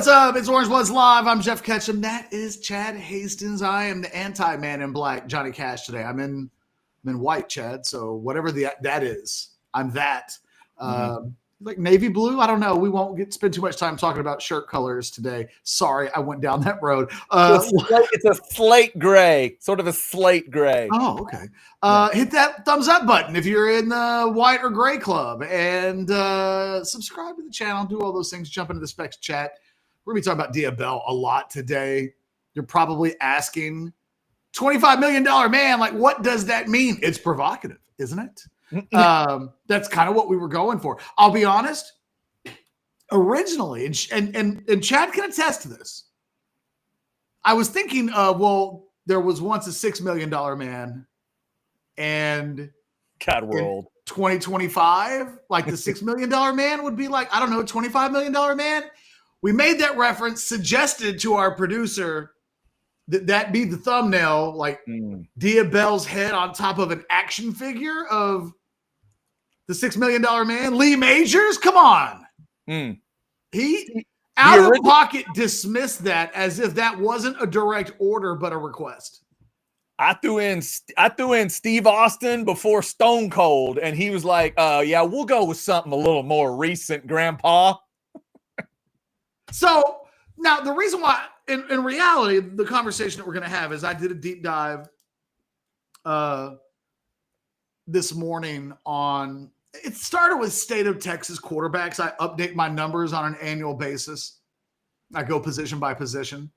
what's up? It's Orange Bloods Live. I'm Jeff Ketchum. That is Chad Hastings. I am the anti-man in black, Johnny Cash today. I'm in white, Chad. So whatever that is, I'm that. Like navy blue? I don't know. We won't spend too much time talking about shirt colors today. Sorry, I went down that road. It's a slate gray, sort of a slate gray. Oh, okay. Hit that thumbs up button if you're in the white or gray club, and subscribe to the channel. Do all those things. Jump into the Specs chat. We're going to be talking about Dia Bell a lot today. You're probably asking, $25 million man, like what does that mean? It's provocative, isn't it? That's kind of what we were going for. I'll be honest. Originally, and Chad can attest to this, I was thinking, there was once a $6 million man, and God, we're old. 2025, like the $6 million man would be like, I don't know, $25 million man. We made that reference, suggested to our producer that be the thumbnail, like Dia Bell's head on top of an action figure of the $6 million man. Lee Majors, come on. He out of pocket dismissed that as if that wasn't a direct order but a request. I threw in Steve Austin before Stone Cold, and he was like, yeah, we'll go with something a little more recent, Grandpa. So now the reason why, in reality, the conversation that we're going to have is I did a deep dive this morning on, it started with State of Texas quarterbacks. I update my numbers on an annual basis. I go position by position.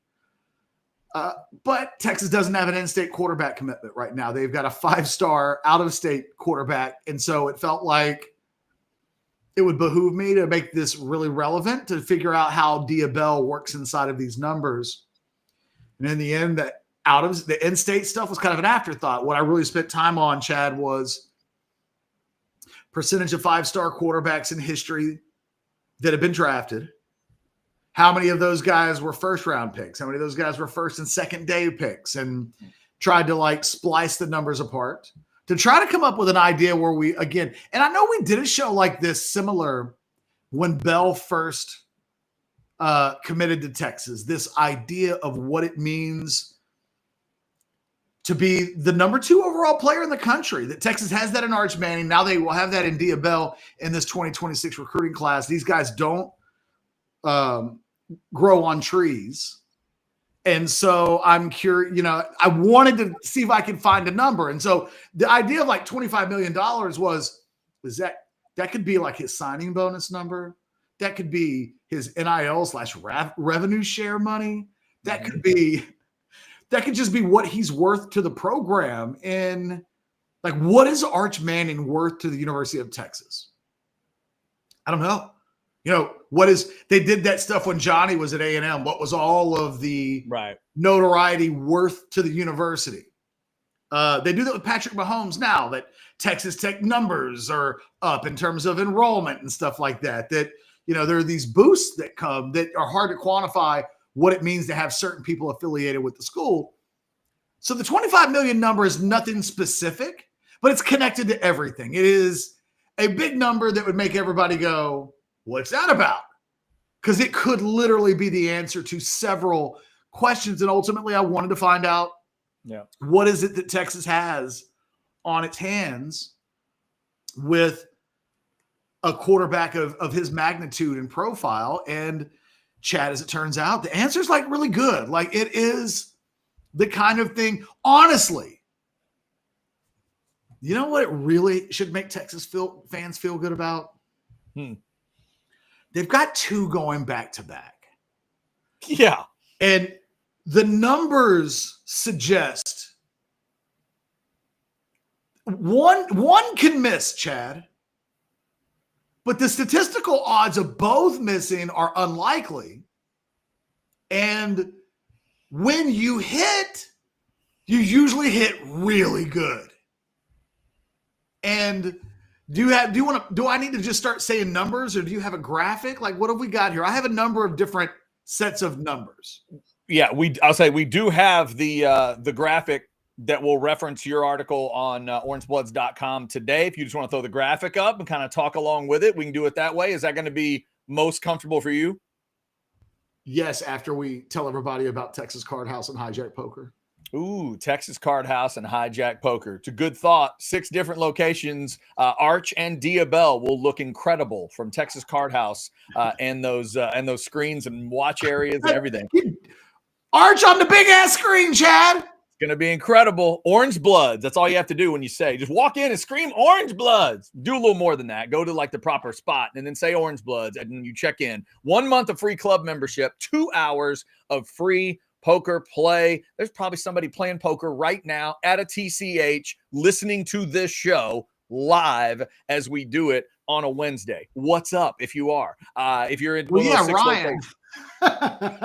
But Texas doesn't have an in-state quarterback commitment right now. They've got a 5-star out-of-state quarterback. And so it felt like it would behoove me to make this really relevant, to figure out how Dia Bell works inside of these numbers. And in the end, that out of the in-state stuff was kind of an afterthought. What I really spent time on, Chad, was percentage of 5-star quarterbacks in history that have been drafted. How many of those guys were first-round picks? How many of those guys were first and second-day picks? And tried to like splice the numbers apart to try to come up with an idea where we, again, and I know we did a show like this similar when Bell first committed to Texas, this idea of what it means to be the number 2 overall player in the country, that Texas has that in Arch Manning. Now they will have that in Dia Bell in this 2026 recruiting class. These guys don't grow on trees. And so I'm curious, I wanted to see if I could find a number. And so the idea of like $25 million was that could be like his signing bonus number. That could be his NIL/revenue share money. That could just be what he's worth to the program. And like, what is Arch Manning worth to the University of Texas? I don't know. They did that stuff when Johnny was at A&M. What was all of the notoriety worth to the university? They do that with Patrick Mahomes now, that Texas Tech numbers are up in terms of enrollment and stuff like that. That, there are these boosts that come that are hard to quantify what it means to have certain people affiliated with the school. So the 25 million number is nothing specific, but it's connected to everything. It is a big number that would make everybody go, what's that about? Because it could literally be the answer to several questions. And ultimately, I wanted to find out, what is it that Texas has on its hands with a quarterback of his magnitude and profile? And Chad, as it turns out, the answer is like really good. Like, it is the kind of thing, honestly, you know what it really should make Texas fans feel good about? They've got 2 going back to back. Yeah. And the numbers suggest one can miss, Chad, but the statistical odds of both missing are unlikely. And when you hit, you usually hit really good. And do I need to just start saying numbers, or do you have a graphic? Like, what have we got here? I have a number of different sets of numbers. Yeah, I'll say we do have the graphic that will reference your article on orangebloods.com today. If you just want to throw the graphic up and kind of talk along with it, we can do it that way. Is that going to be most comfortable for you? Yes, after we tell everybody about Texas Card House and Hijack Poker. Ooh, Texas Card House and Hijack Poker. It's a good thought. 6 different locations. Arch and Diabel will look incredible from Texas Card House and those screens and watch areas and everything. Arch on the big ass screen, Chad. It's going to be incredible. Orange Bloods. That's all you have to do when you say. Just walk in and scream Orange Bloods. Do a little more than that. Go to like the proper spot and then say Orange Bloods and then you check in. 1 month of free club membership, 2 hours of free poker play. There's probably somebody playing poker right now at a TCH listening to this show live as we do it on a Wednesday. What's up if you are? If you're in Ryan.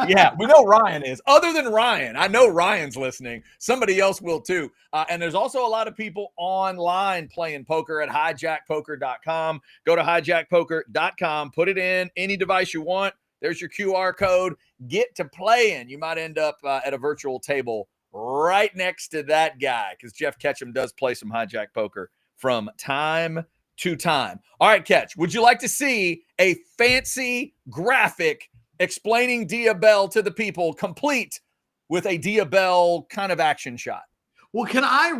Yeah, we know Ryan is. Other than Ryan, I know Ryan's listening. Somebody else will too. And there's also a lot of people online playing poker at hijackpoker.com. Go to hijackpoker.com, put it in any device you want. There's your QR code. Get to playing. You might end up at a virtual table right next to that guy because Jeff Ketchum does play some hijack poker from time to time. All right, Ketch, would you like to see a fancy graphic explaining Diabel to the people, complete with a Diabel kind of action shot? Well, can I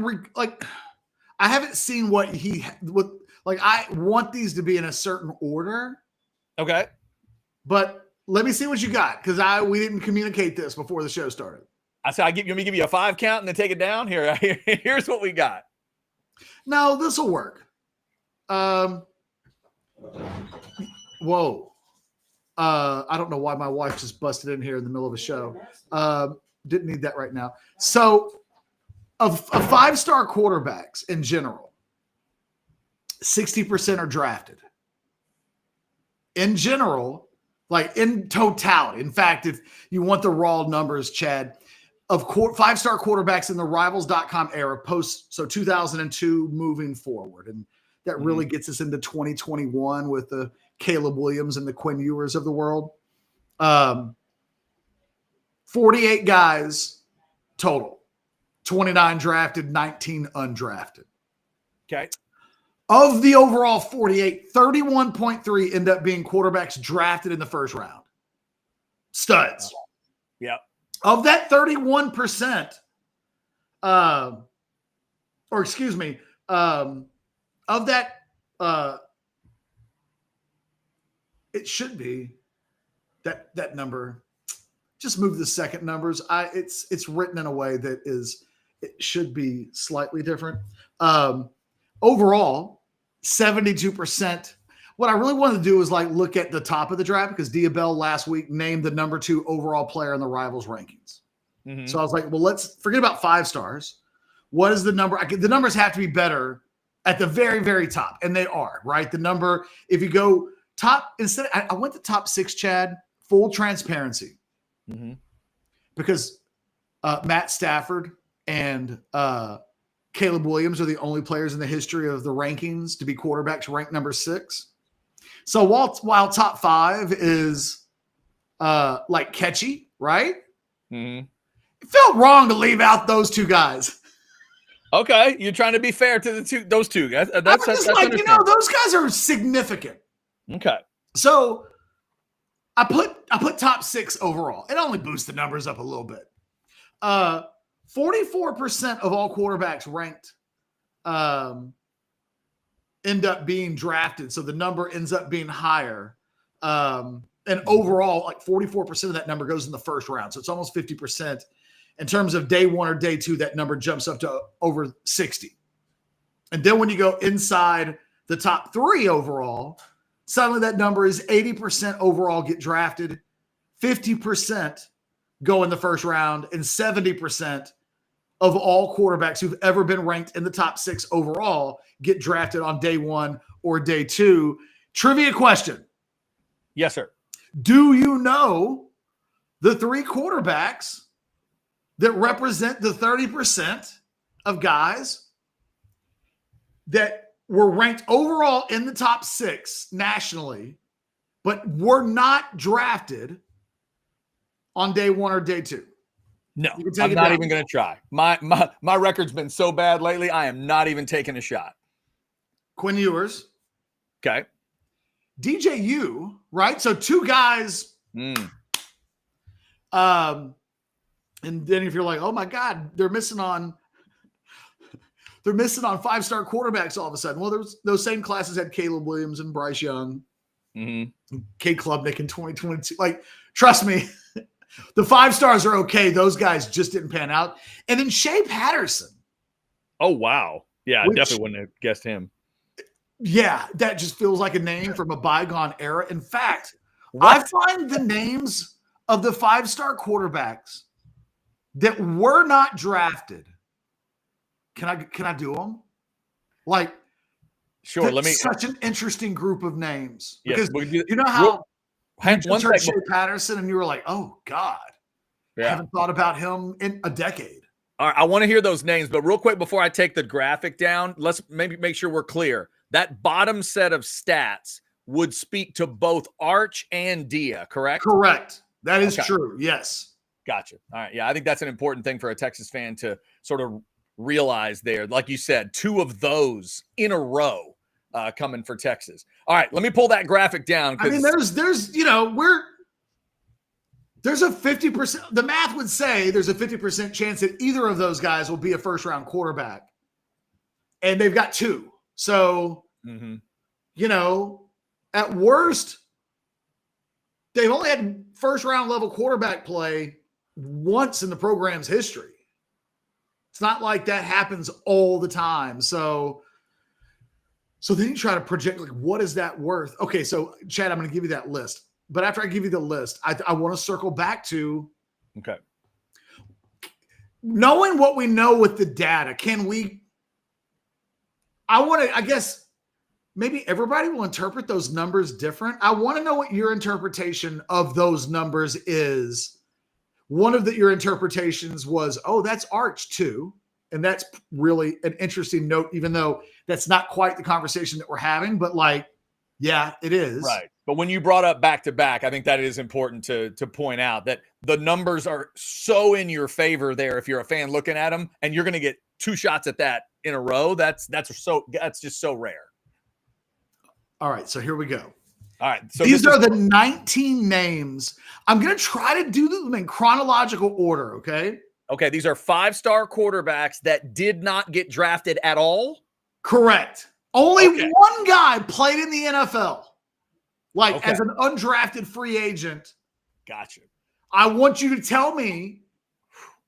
I haven't seen I want these to be in a certain order. Okay. But let me see what you got because we didn't communicate this before the show started. I said, let me give you a 5 count and then take it down. Here's what we got. No, this will work. Whoa. I don't know why my wife just busted in here in the middle of a show. Didn't need that right now. So, of 5-star quarterbacks in general, 60% are drafted. In general, like in totality. In fact, if you want the raw numbers, Chad, of 5-star quarterbacks in the Rivals.com era so 2002 moving forward. And that really gets us into 2021 with the Caleb Williams and the Quinn Ewers of the world. 48 guys total, 29 drafted, 19 undrafted. Okay. Of the overall 48, 31.3 end up being quarterbacks drafted in the first round. Studs. Yep. Of that 31%, of that, it should be that number. Just move the second numbers. It's written in a way that it should be slightly different. Overall, 72%. What I really wanted to do was look at the top of the draft because Diabel last week named the number 2 overall player in the Rivals rankings. Mm-hmm. So I was like, well, let's forget about 5 stars. What is the number? The numbers have to be better at the very, very top. And they are, right? The number, if you go top, I went to top 6, Chad, full transparency. Mm-hmm. Because Matt Stafford and Caleb Williams are the only players in the history of the rankings to be quarterbacks ranked number 6. So while top 5 is catchy, right? Mm-hmm. It felt wrong to leave out those 2 guys. Okay, you're trying to be fair to those two guys. That's those guys are significant. Okay, so I put top 6 overall. It only boosts the numbers up a little bit. 44% of all quarterbacks ranked end up being drafted, so the number ends up being higher. And overall, 44% of that number goes in the first round, so it's almost 50%. In terms of day 1 or day 2, that number jumps up to over 60. And then when you go inside the top 3 overall, suddenly that number is 80% overall get drafted, 50% go in the first round, and 70% of all quarterbacks who've ever been ranked in the top 6 overall get drafted on day 1 or day 2. Trivia question. Yes, sir. Do you know the 3 quarterbacks that represent the 30% of guys that were ranked overall in the top 6 nationally, but were not drafted on day 1 or day 2? No, I'm not even going to try. My record's been so bad lately, I am not even taking a shot. Quinn Ewers. Okay. DJU, right? So 2 guys And then if you're like, oh my God, they're missing on 5-star quarterbacks all of a sudden. Well, those same classes had Caleb Williams and Bryce Young, Cade Klubnik in 2022. Like, trust me, the 5 stars are okay. Those guys just didn't pan out. And then Shea Patterson. Oh, wow. Yeah, I definitely wouldn't have guessed him. Yeah, that just feels like a name from a bygone era. In fact, I find the names of the 5-star quarterbacks that were not drafted. Can I do them? Like, sure. Let me. Such an interesting group of names Yes, because you know how one heard Shea Patterson and you were like, oh God, yeah. I haven't thought about him in a decade. All right, I want to hear those names, but real quick before I take the graphic down, let's maybe make sure we're clear. That bottom set of stats would speak to both Arch and Dia, correct? Correct. That is true. Yes. Gotcha. All right. Yeah, I think that's an important thing for a Texas fan to sort of realize there. Like you said, 2 of those in a row coming for Texas. All right, let me pull that graphic down. I mean, there's a 50%. The math would say there's a 50% chance that either of those guys will be a first-round quarterback, and they've got 2. So, at worst, they've only had first-round level quarterback play once in the program's history. It's not like that happens all the time. So then you try to project, like, what is that worth? Okay, so Chad, I'm going to give you that list. But after I give you the list, I want to circle back to knowing what we know with the data. I guess maybe everybody will interpret those numbers different. I want to know what your interpretation of those numbers is. One of your interpretations was, oh, that's Arch too. And that's really an interesting note, even though that's not quite the conversation that we're having, but yeah, it is. Right. But when you brought up back-to-back, I think that it is important to point out that the numbers are so in your favor there if you're a fan looking at them, and you're going to get 2 shots at that in a row. That's just so rare. All right, so here we go. All right. So these are the 19 names. I'm going to try to do them in chronological order, okay? Okay, these are 5-star quarterbacks that did not get drafted at all? Correct. Only one guy played in the NFL, as an undrafted free agent. Gotcha. I want you to tell me,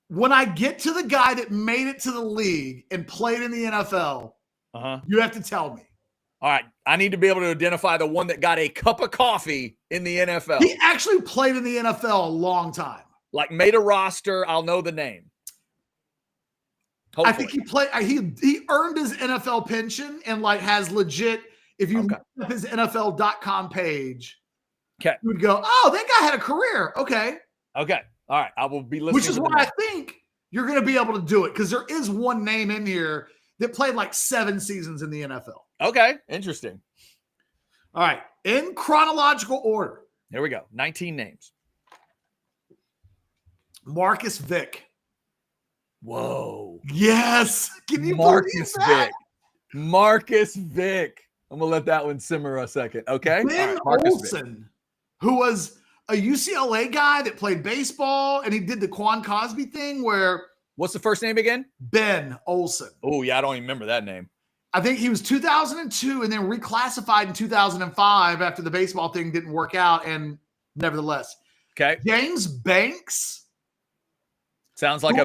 when I get to the guy that made it to the league and played in the NFL, you have to tell me. All right. I need to be able to identify the one that got a cup of coffee in the NFL. He actually played in the NFL a long time. Like, made a roster. I'll know the name. Hopefully. I think he played. He earned his NFL pension and has legit. If you look up his NFL.com page, you would go, "Oh, that guy had a career." Okay. All right. I will be listening. Which is why I think you're going to be able to do it, because there is one name in here that played 7 seasons in the NFL. Okay. Interesting. All right. In chronological order. There we go. 19 names. Marcus Vick. Whoa. Yes. Can you Marcus believe that? Vick. Marcus Vick. I'm going to let that one simmer a second. Okay. Ben Olsen, who was a UCLA guy that played baseball, and he did the Quan Cosby thing where. What's the first name again? Ben Olsen. Oh, yeah. I don't even remember that name. I think he was 2002 and then reclassified in 2005 after the baseball thing didn't work out. And nevertheless. Okay. James Banks. Sounds like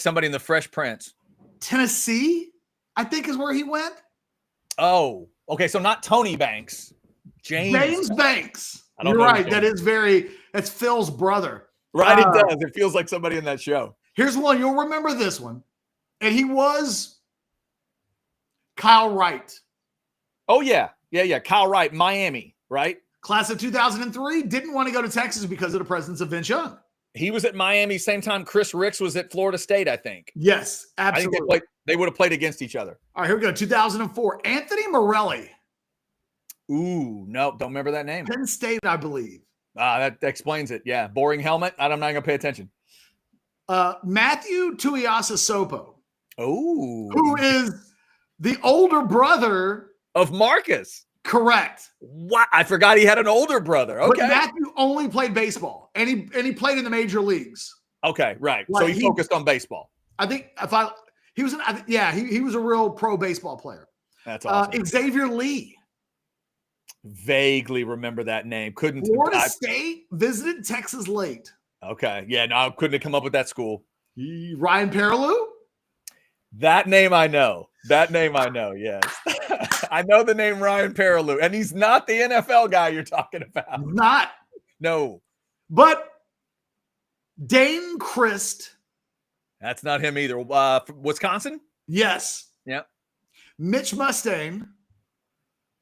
somebody in the Fresh Prince. Tennessee, I think, is where he went. Oh, okay. So not Tony Banks. James Banks. You're right. That's Phil's brother. Right, it does. It feels like somebody in that show. Here's one. You'll remember this one. And he was Kyle Wright. Oh, yeah. Yeah. Kyle Wright, Miami, right? Class of 2003. Didn't want to go to Texas because of the presence of Vince Young. He was at Miami same time Chris Ricks was at Florida State, I think. Yes, absolutely. I think they would have played against each other. All right, here we go. 2004. Anthony Morelli. Ooh, no, don't remember that name. Penn State, I believe. That explains it. Yeah, boring helmet. I'm not going to pay attention. Matthew Tuiasa-Sopo. Oh. Who is the older brother of Marcus. Correct. What? I forgot he had an older brother. Okay. But Matthew only played baseball, and he played in the major leagues. Okay, right. Like, so he focused on baseball. I think he was a real pro baseball player. That's awesome. Xavier Lee. Vaguely remember that name. Florida State visited Texas late. Okay. Yeah, no, I couldn't have come up with that school. Ryan Perrilloux? That name I know. Yes. I know the name Ryan Perrilloux, and he's not the NFL guy you're talking about. Not. No. But Dane Christ. That's not him either. Wisconsin? Yes. Yeah. Mitch Mustaine.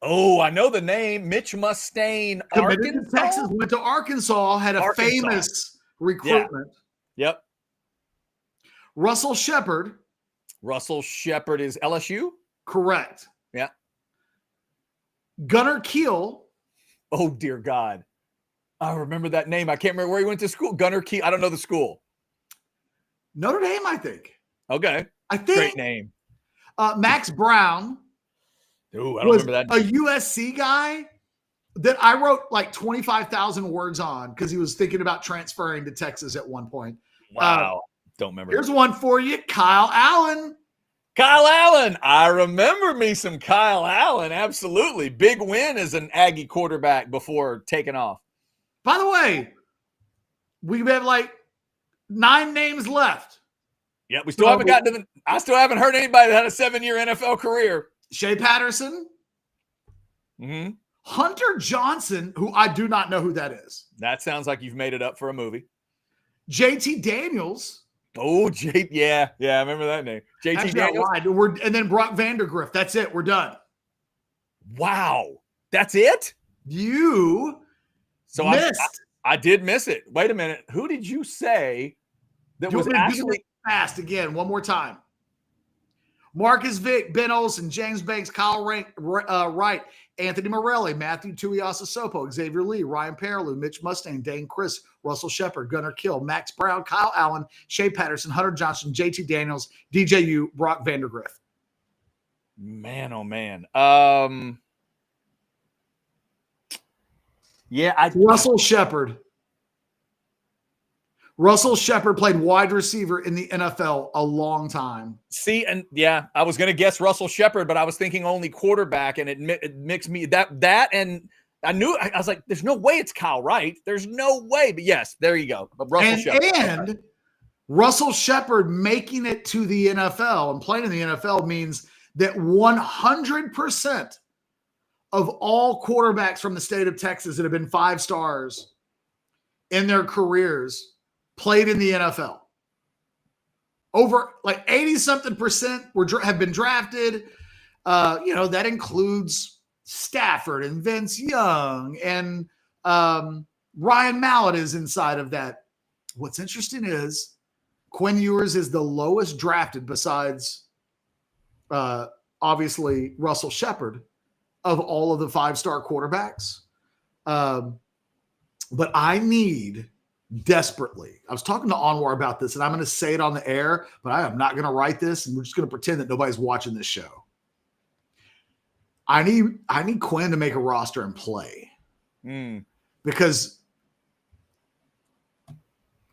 Oh, I know the name. Mitch Mustaine. Arkansas? To Texas, went to Arkansas, had a famous recruitment. Yeah. Yep. Russell Shepard. Russell Shepard is LSU? Correct. Yeah. Gunnar Keel. Oh, dear God. I remember that name. I can't remember where he went to school. Gunnar Keel. I don't know the school. Notre Dame, I think. Okay. I think. Great name. Max Brown. Ooh, I don't remember that name. A USC guy that I wrote like 25,000 words on because he was thinking about transferring to Texas at one point. Wow. Don't remember. Here's one for you. Kyle Allen. Kyle Allen. I remember me some Kyle Allen. Absolutely. Big win as an Aggie quarterback before taking off. By the way, we have like 9 names left. Yeah, we still haven't gotten to I still haven't heard anybody that had a 7-year NFL career. Shea Patterson. Mm-hmm. Hunter Johnson, who I do not know who that is. That sounds like you've made it up for a movie. JT Daniels. Oh, yeah, I remember that name. JT Daniels. And then Brock Vandergrift. That's it. We're done. Wow. That's it? You missed. I did miss it. Wait a minute. Who did you say that was actually fast again? One more time. Marcus Vick, Ben Olsen, James Banks, Kyle Wright, Anthony Morelli, Matthew Tuiasosopo, Xavier Lee, Ryan Perrilloux, Mitch Mustaine, Dane Christ, Russell Shepard, Gunnar Kill, Max Brown, Kyle Allen, Shea Patterson, Hunter Johnson, JT Daniels, DJU, Brock Vandergrift. Man, oh man. Russell Shepard. Russell Shepard played wide receiver in the NFL a long time. See, and yeah, I was going to guess Russell Shepard, but I was thinking only quarterback, and it mixed me that, and I was like, there's no way it's Kyle Wright. There's no way. But yes, there you go. But Russell Shepard making it to the NFL and playing in the NFL means that 100% of all quarterbacks from the state of Texas that have been 5 stars in their careers played in the NFL. Over like 80-something% have been drafted. That includes Stafford and Vince Young and Ryan Mallett is inside of that. What's interesting is Quinn Ewers is the lowest drafted besides obviously Russell Shepard of all of the 5-star quarterbacks. But I need desperately. I was talking to Anwar about this, and I'm going to say it on the air, but I am not going to write this, and we're just going to pretend that nobody's watching this show. I need Quinn to make a roster and play. Because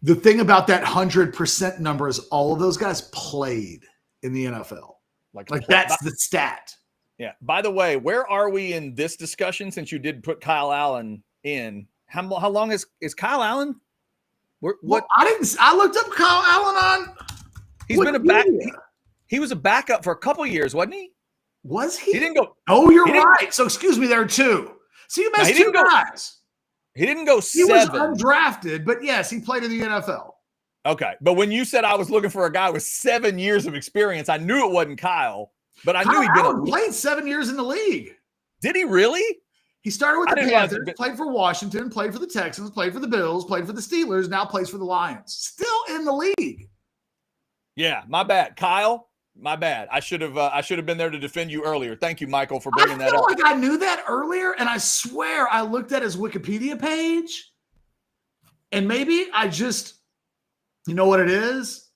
the thing about that 100% number is all of those guys played in the NFL. Like that's the stat. Yeah. By the way, where are we in this discussion since you did put Kyle Allen in? How long is Kyle Allen? What? I looked up Kyle Allen on. He's been a back. He was a backup for a couple years, wasn't he? Was he? He didn't go. Oh, you're right. So excuse me, there are 2. So you missed 2 guys. He didn't go 7. He was undrafted, but yes, he played in the NFL. Okay, but when you said I was looking for a guy with 7 years of experience, I knew it wasn't Kyle. But I knew he'd played 7 years in the league. Did he really? He started with the Panthers, played for Washington, played for the Texans, played for the Bills, played for the Steelers, now plays for the Lions. Still in the league. Yeah, my bad. Kyle, my bad. I should have been there to defend you earlier. Thank you, Michael, for bringing that up. I feel like I knew that earlier, and I swear I looked at his Wikipedia page, and maybe I just, you know what it is?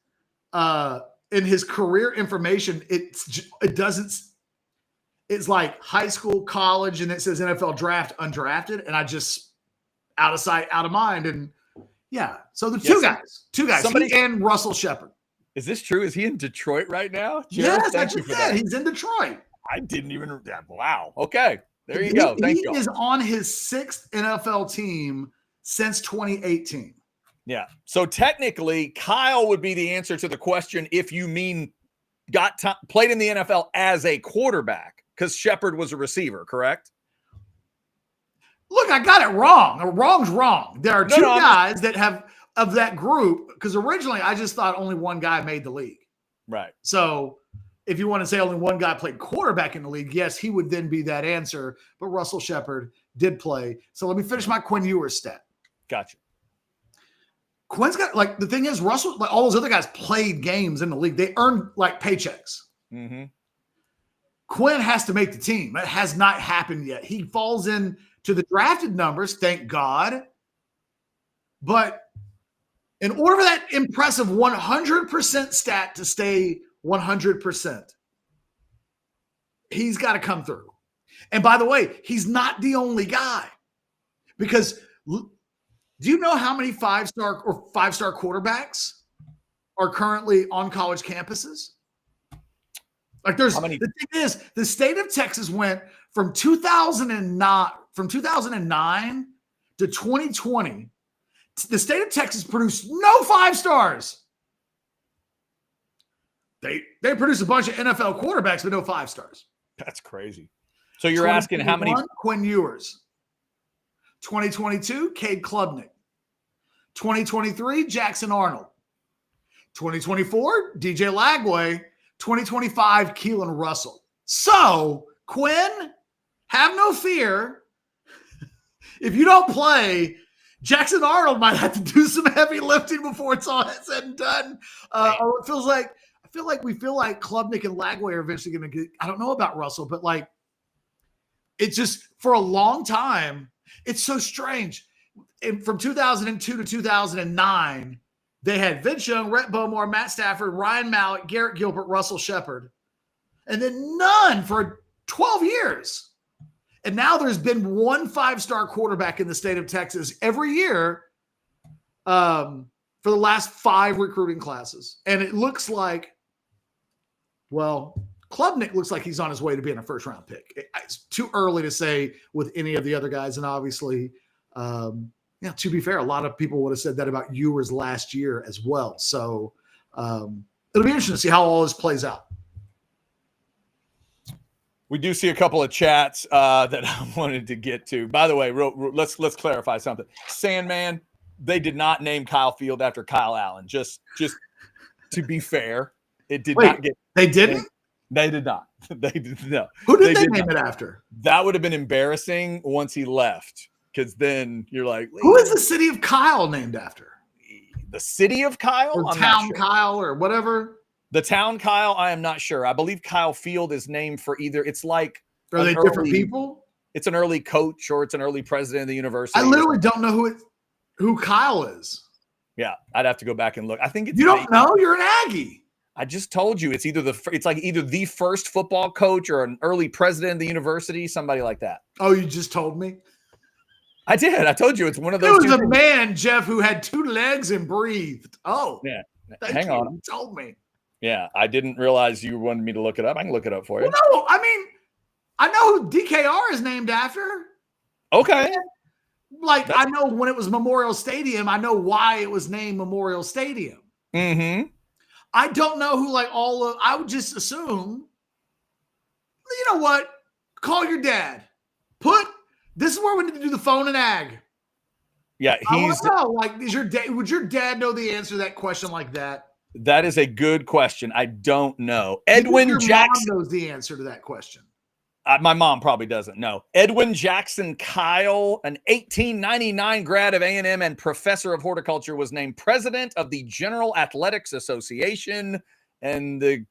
In his career information, it it's like high school, college, and it says NFL draft undrafted, and I just out of sight, out of mind. And yeah, so the two guys, somebody, he and Russell Shepard. Is this true? Is he in Detroit right now? Jared, yes, I just said he's in Detroit. I didn't even. Wow. Okay, there you go. Thank you. He is on his 6th NFL team since 2018. Yeah. So technically, Kyle would be the answer to the question if you mean played in the NFL as a quarterback, because Shepard was a receiver, correct? Look, I got it wrong. Wrong's wrong. There are two guys that have of that group, because originally I just thought only one guy made the league. Right. So if you want to say only one guy played quarterback in the league, yes, he would then be that answer. But Russell Shepard did play. So let me finish my Quinn Ewers stat. Gotcha. Quinn's got, like, the thing is, Russell, like all those other guys played games in the league. They earned like paychecks. Mm-hmm. Quinn has to make the team. That has not happened yet. He falls in to the drafted numbers, thank God. But in order for that impressive 100% stat to stay 100%, he's got to come through. And by the way, he's not the only guy. Because do you know how many five-star quarterbacks are currently on college campuses? Like the thing is, the state of Texas went from 2009 to 2020. The state of Texas produced no 5-stars. They produced a bunch of NFL quarterbacks, but no 5-stars. That's crazy. So you're asking how many? Quinn Ewers. 2022, Cade Klubnik. 2023, Jackson Arnold. 2024, DJ Lagway. 2025, Keelan Russell. So, Quinn, have no fear. If you don't play, Jackson Arnold might have to do some heavy lifting before it's all said and done. Or I feel like Klubnik and Lagway are eventually going to get, I don't know about Russell, but like, it's just for a long time, it's so strange. From 2002 to 2009, they had Vince Young, Rhett Bowmore, Matt Stafford, Ryan Mallett, Garrett Gilbert, Russell Shepard, and then none for 12 years. And now there's been one 5-star quarterback in the state of Texas every year for the last 5 recruiting classes. And it looks like, well, Klubnik looks like he's on his way to being a first-round pick. It's too early to say with any of the other guys. And obviously, to be fair, a lot of people would have said that about Ewers last year as well. So it'll be interesting to see how all this plays out. We do see a couple of chats that I wanted to get to. By the way, let's clarify something. Sandman, they did not name Kyle Field after Kyle Allen. Just to be fair, it did not get. They didn't. They did not. They did no. Who did they name it after? That would have been embarrassing once he left, because then you're like, who is the city of Kyle named after? The city of Kyle, or town Kyle, or whatever. The town Kyle, I am not sure. I believe Kyle Field is named for either. It's like, are they different people? It's an early coach or it's an early president of the university. I literally don't know who Kyle is. Yeah, I'd have to go back and look. I think it's you don't know. You're an Aggie. I just told you it's either the first football coach or an early president of the university, somebody like that. Oh, you just told me? I did. I told you it's one of those. It was a man, Jeff, who had 2 legs and breathed. Oh, yeah. Hang on. You told me. Yeah, I didn't realize you wanted me to look it up. I can look it up for you. Well, no, I mean, I know who DKR is named after. Okay. Like, I know when it was Memorial Stadium, I know why it was named Memorial Stadium. Mm-hmm. I don't know who, like, I would just assume, you know what? Call your dad. This is where we need to do the phone and ag. Yeah, I want to know, like, would your dad know the answer to that question like that? That is a good question. I don't know. Edwin Jackson knows the answer to that question. My mom probably doesn't know. Edwin Jackson Kyle, an 1899 grad of A&M and professor of horticulture, was named president of the General Athletics Association, and the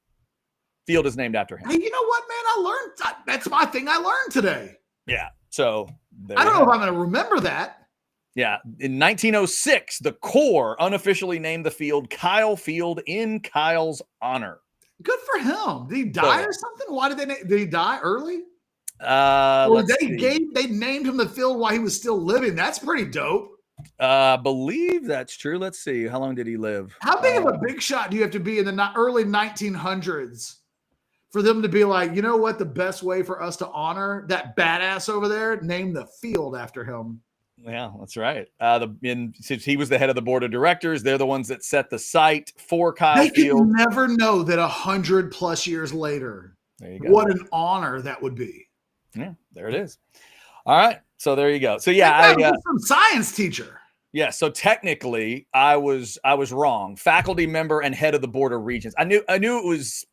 field is named after him. Hey, you know what, man? That's my thing I learned today. Yeah. So I don't know if I'm going to remember that. Yeah. In 1906, the Corps unofficially named the field Kyle Field in Kyle's honor. Good for him. Did he die or something? Why did he die early? Or they named him the field while he was still living. That's pretty dope. Believe that's true. Let's see. How long did he live? How big of a big shot do you have to be in the early 1900s for them to be like, you know what? The best way for us to honor that badass over there, name the field after him. Yeah, that's right. Since he was the head of the board of directors, they're the ones that set the site for Kyle Field. They could never know that 100+ years later, what an honor that would be. Yeah, there it is. All right. So there you go. So yeah, some science teacher. Yeah. So technically I was wrong. Faculty member and head of the board of regents. I knew it's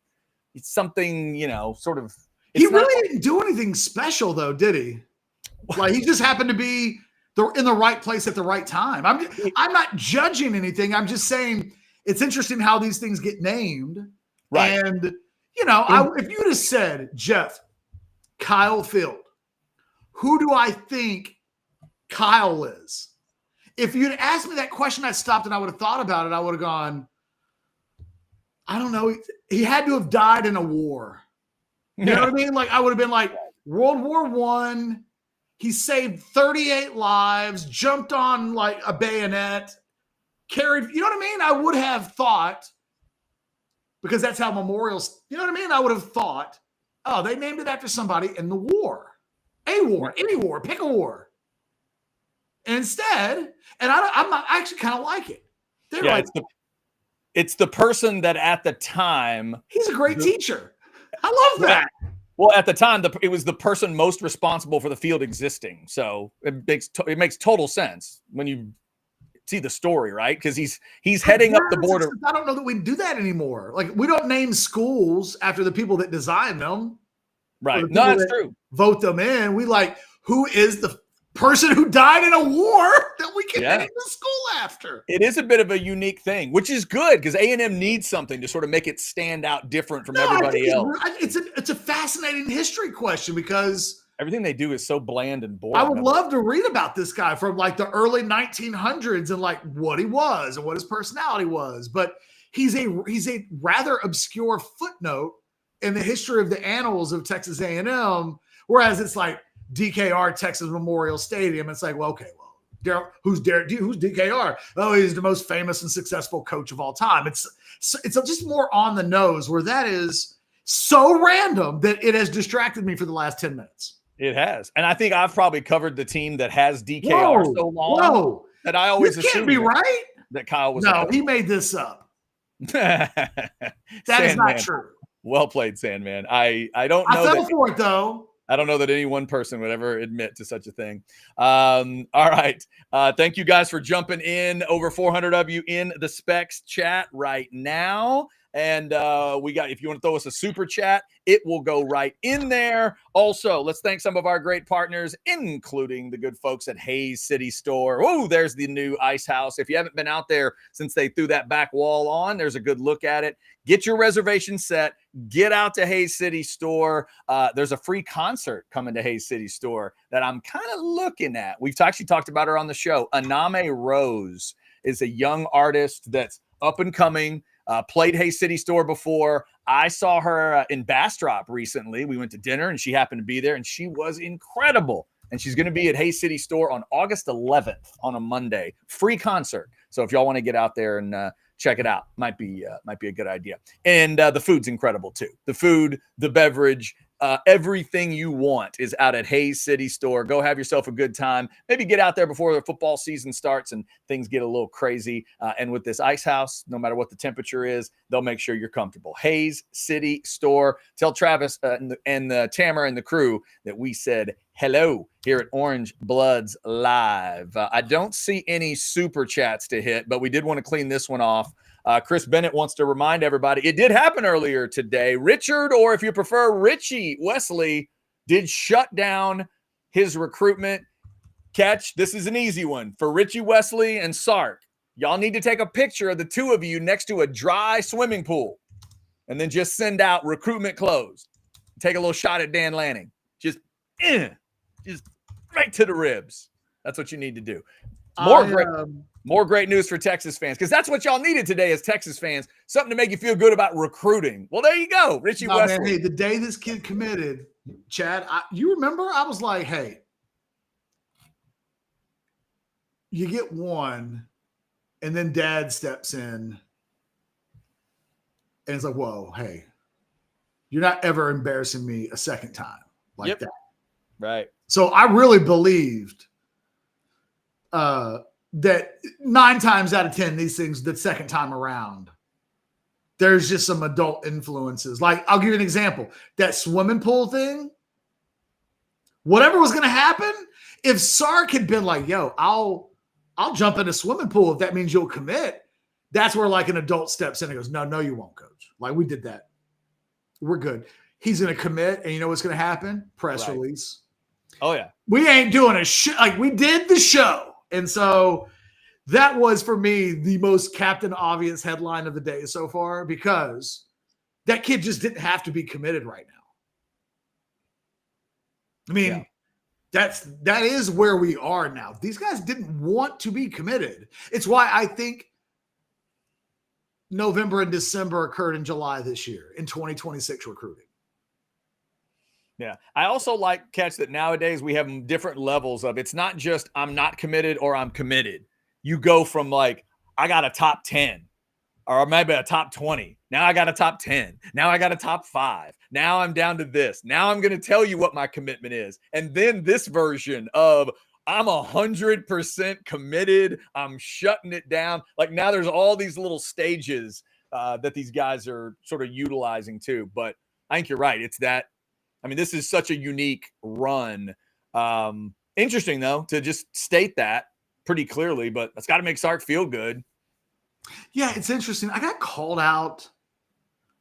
something, sort of. He really didn't do anything special though, did he? Like he just happened to be in the right place at the right time. I'm not judging anything. I'm just saying it's interesting how these things get named. Right. And, if you'd have said, Jeff, Kyle Field, who do I think Kyle is? If you'd asked me that question, I stopped and I would have thought about it. I would have gone, I don't know. He had to have died in a war. You know what I mean? Like I would have been like World War I. He saved 38 lives, jumped on like a bayonet, carried, you know what I mean? I would have thought, because that's how memorials, you know what I mean? I would have thought, oh, they named it after somebody in the war. A war, any war, pick a war. And instead, and I actually kind of like it. They're like, it's the person that at the time. He's a great teacher. I love that. Well, at the time, it was the person most responsible for the field existing. So it makes total sense when you see the story, right? Because he's heading up the border. I don't know that we do that anymore. Like we don't name schools after the people that design them. Right. No, that's true. Vote them in. We like, who is the person who died in a war that we can name the school after? It is a bit of a unique thing, which is good because A&M needs something to sort of make it stand out different from everybody else. It's a fascinating history question because everything they do is so bland and boring. I would love to read about this guy from like the early 1900s and like what he was and what his personality was. But he's a rather obscure footnote in the history of the annals of Texas A&M, whereas it's like DKR Texas Memorial Stadium. It's like, well, okay, who's DKR? Oh, he's the most famous and successful coach of all time. It's just more on the nose, where that is so random that it has distracted me for the last 10 minutes. It has. And I think I've probably covered the team that has DKR so long that I always assume can't be right that Kyle was. No, he made this up. That is not true. Well played, Sandman. I don't know. I fell for it though. I don't know that any one person would ever admit to such a thing. All right. Thank you guys for jumping in. Over 400 of you in the Specs chat right now. And if you want to throw us a super chat, it will go right in there. Also, let's thank some of our great partners, including the good folks at Hayes City Store. Oh, there's the new Ice House. If you haven't been out there since they threw that back wall on, there's a good look at it. Get your reservation set. Get out to Hayes City Store. There's a free concert coming to Hayes City Store that I'm kind of looking at. We've actually talked about her on the show. Aname Rose is a young artist that's up and coming. Played Hayes City Store before. I saw her in Bastrop recently. We went to dinner and she happened to be there and she was incredible. And she's going to be at Hayes City Store on August 11th on a Monday. Free concert. So if y'all want to get out there and check it out, might be a good idea. And the food's incredible too. The food, the beverage, everything you want is out at Hayes City Store. Go have yourself a good time. Maybe get out there before the football season starts and things get a little crazy. And with this Ice House, no matter what the temperature is, they'll make sure you're comfortable. Hayes City Store. Tell Travis and Tamara and the crew that we said hello here at Orange Bloods Live. I don't see any super chats to hit, but we did want to clean this one off. Chris Bennett wants to remind everybody, it did happen earlier today. Richard, or if you prefer, Richie Wesley, did shut down his recruitment. Catch, this is an easy one. For Richie Wesley and Sark, y'all need to take a picture of the two of you next to a dry swimming pool and then just send out recruitment closed. Take a little shot at Dan Lanning. Just right to the ribs. That's what you need to do. More great news for Texas fans, because that's what y'all needed today as Texas fans, something to make you feel good about recruiting. Well, there you go, Richie Wesley. Man, hey, the day this kid committed, Chad, you remember I was like, hey, you get one, and then dad steps in, and it's like, whoa, hey, you're not ever embarrassing me a second time like that. Right. So I really believed that 9 times out of 10, these things, the second time around, there's just some adult influences. Like, I'll give you an example. That swimming pool thing, whatever was going to happen, if Sark had been like, yo, I'll jump in a swimming pool if that means you'll commit, that's where like an adult steps in and goes, no, you won't, coach. Like, we did that. We're good. He's going to commit, and you know what's going to happen? Press release. Oh, yeah. We ain't doing a show. Like, we did the show. And so that was, for me, the most Captain Obvious headline of the day so far, because that kid just didn't have to be committed right now. I mean, that is where we are now. These guys didn't want to be committed. It's why I think November and December occurred in July this year in 2026 recruiting. Yeah. I also like, Catch, that nowadays we have different levels of, it's not just I'm not committed or I'm committed. You go from like, I got a top 10 or maybe a top 20. Now I got a top 10. Now I got a top 5. Now I'm down to this. Now I'm going to tell you what my commitment is. And then this version of I'm 100% committed. I'm shutting it down. Like, now there's all these little stages that these guys are sort of utilizing too. But I think you're right. It's that. I mean, this is such a unique run. Interesting, though, to just state that pretty clearly, but that's got to make Sark feel good. Yeah, it's interesting. I got called out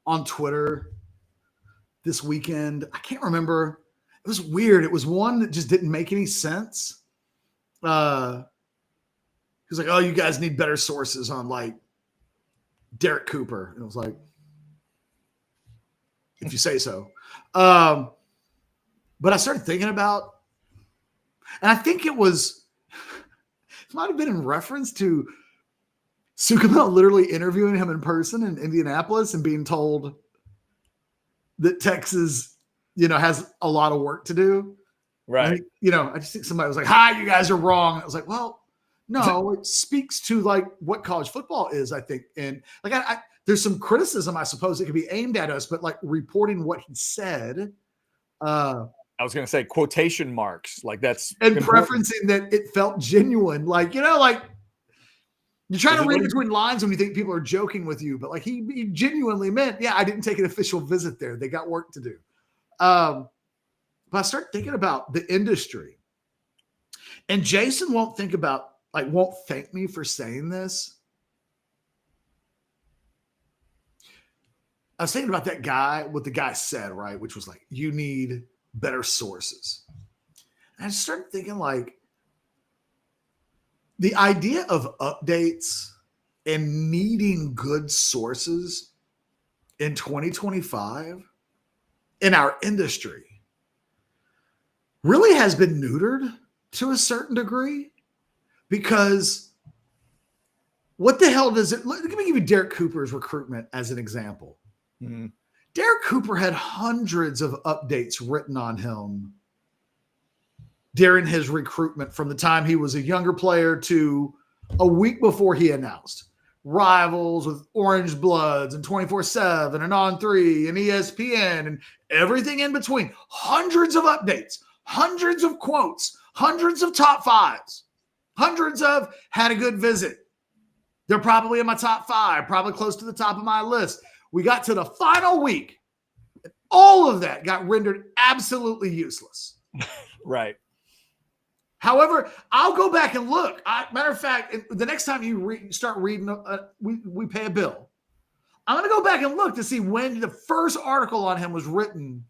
on Twitter this weekend. I can't remember. It was weird. It was one that just didn't make any sense. He was like, oh, you guys need better sources on, like, Derek Cooper. And I was like, if you say so. But I started thinking about, and I think it might have been in reference to Sukumel literally interviewing him in person in Indianapolis and being told that Texas, has a lot of work to do. Right. And, I just think somebody was like, hi, you guys are wrong. I was like, well, no, it speaks to like what college football is, I think. And like, there's some criticism, I suppose, that could be aimed at us, but like reporting what he said. I was going to say quotation marks, like that's and important. Preferencing that it felt genuine, like like you're trying to read between lines when you think people are joking with you, but like he genuinely meant, yeah, I didn't take an official visit there. They got work to do. But I start thinking about the industry, and Jason won't thank me for saying this. I was thinking about that guy, what the guy said, right? Which was like, you need better sources. And I started thinking like the idea of updates and needing good sources in 2025 in our industry really has been neutered to a certain degree, because what the hell does it, let me give you Derek Cooper's recruitment as an example. Mm-hmm. Derek Cooper had hundreds of updates written on him during his recruitment, from the time he was a younger player to a week before he announced. Rivals with Orange Bloods and 24/7 and On3 and ESPN and everything in between. Hundreds of updates, hundreds of quotes, hundreds of top 5s, hundreds of had a good visit. They're probably in my top 5, probably close to the top of my list. We got to the final week, and all of that got rendered absolutely useless. Right. However, I'll go back and look. Matter of fact, the next time you start reading, we pay a bill. I'm going to go back and look to see when the first article on him was written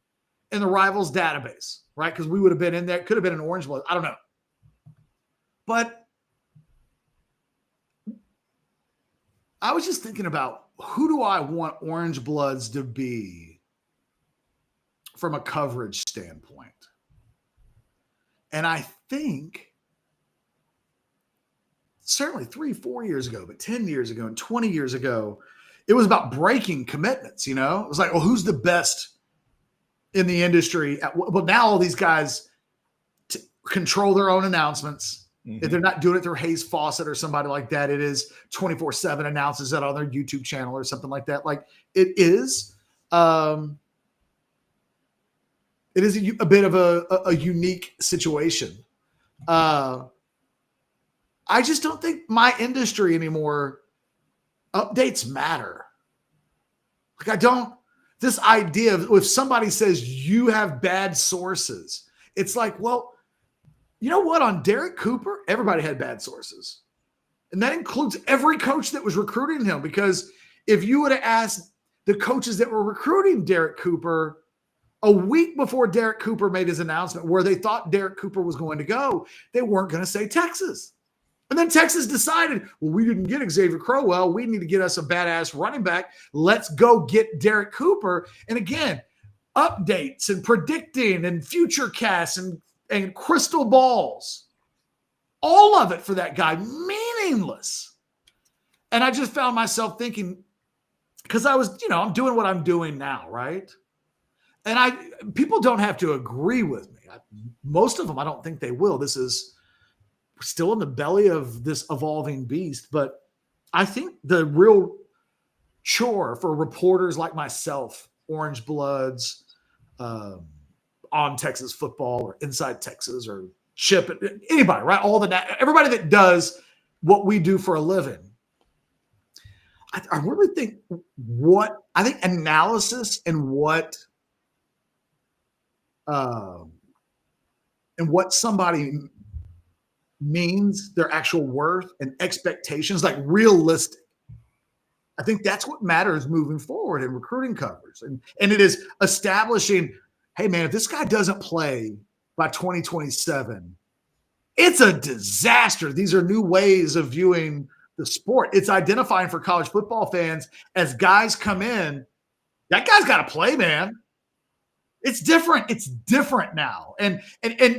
in the Rivals database, right? Because we would have been in there. Could have been an Orange Blood. I don't know. But I was just thinking about, who do I want Orange Bloods to be from a coverage standpoint? And I think certainly 3-4 years ago, but 10 years ago and 20 years ago, it was about breaking commitments. It was like, well, who's the best in the industry? Well, now all these guys control their own announcements. If they're not doing it through Hayes Fawcett or somebody like that, it is 24/7 announces that on their YouTube channel or something like that. Like it is a bit of a unique situation. I just don't think my industry anymore updates matter. Like this idea of if somebody says you have bad sources, it's like, well, you know what? On Derek Cooper, everybody had bad sources. And that includes every coach that was recruiting him. Because if you would have asked the coaches that were recruiting Derek Cooper a week before Derek Cooper made his announcement where they thought Derek Cooper was going to go, they weren't going to say Texas. And then Texas decided, well, we didn't get Xavier Crowell. We need to get us a badass running back. Let's go get Derek Cooper. And again, updates and predicting and future casts and crystal balls, all of it for that guy, meaningless. And I just found myself thinking, because I was, I'm doing what I'm doing now, right? And people don't have to agree with me. Most of them, I don't think they will. This is still in the belly of this evolving beast. But I think the real chore for reporters like myself, Orange Bloods, on Texas football or Inside Texas or Chip, anybody, right? Everybody that does what we do for a living. I really think analysis and what somebody means, their actual worth and expectations, like realistic. I think that's what matters moving forward in recruiting coverage. And it is establishing, hey, man, if this guy doesn't play by 2027, it's a disaster. These are new ways of viewing the sport. It's identifying for college football fans as guys come in, that guy's got to play, man. It's different. It's different now. And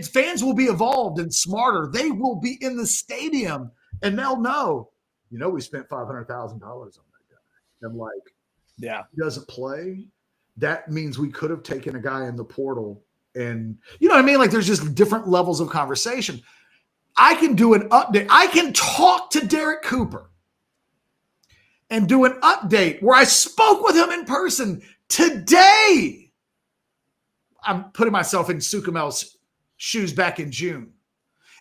fans will be evolved and smarter. They will be in the stadium and they'll know, we spent $500,000 on that guy. And like, yeah, he doesn't play. That means we could have taken a guy in the portal. And you know what I mean? Like there's just different levels of conversation. I can do an update. I can talk to Derek Cooper and do an update where I spoke with him in person today. I'm putting myself in Sukamel's shoes back in June.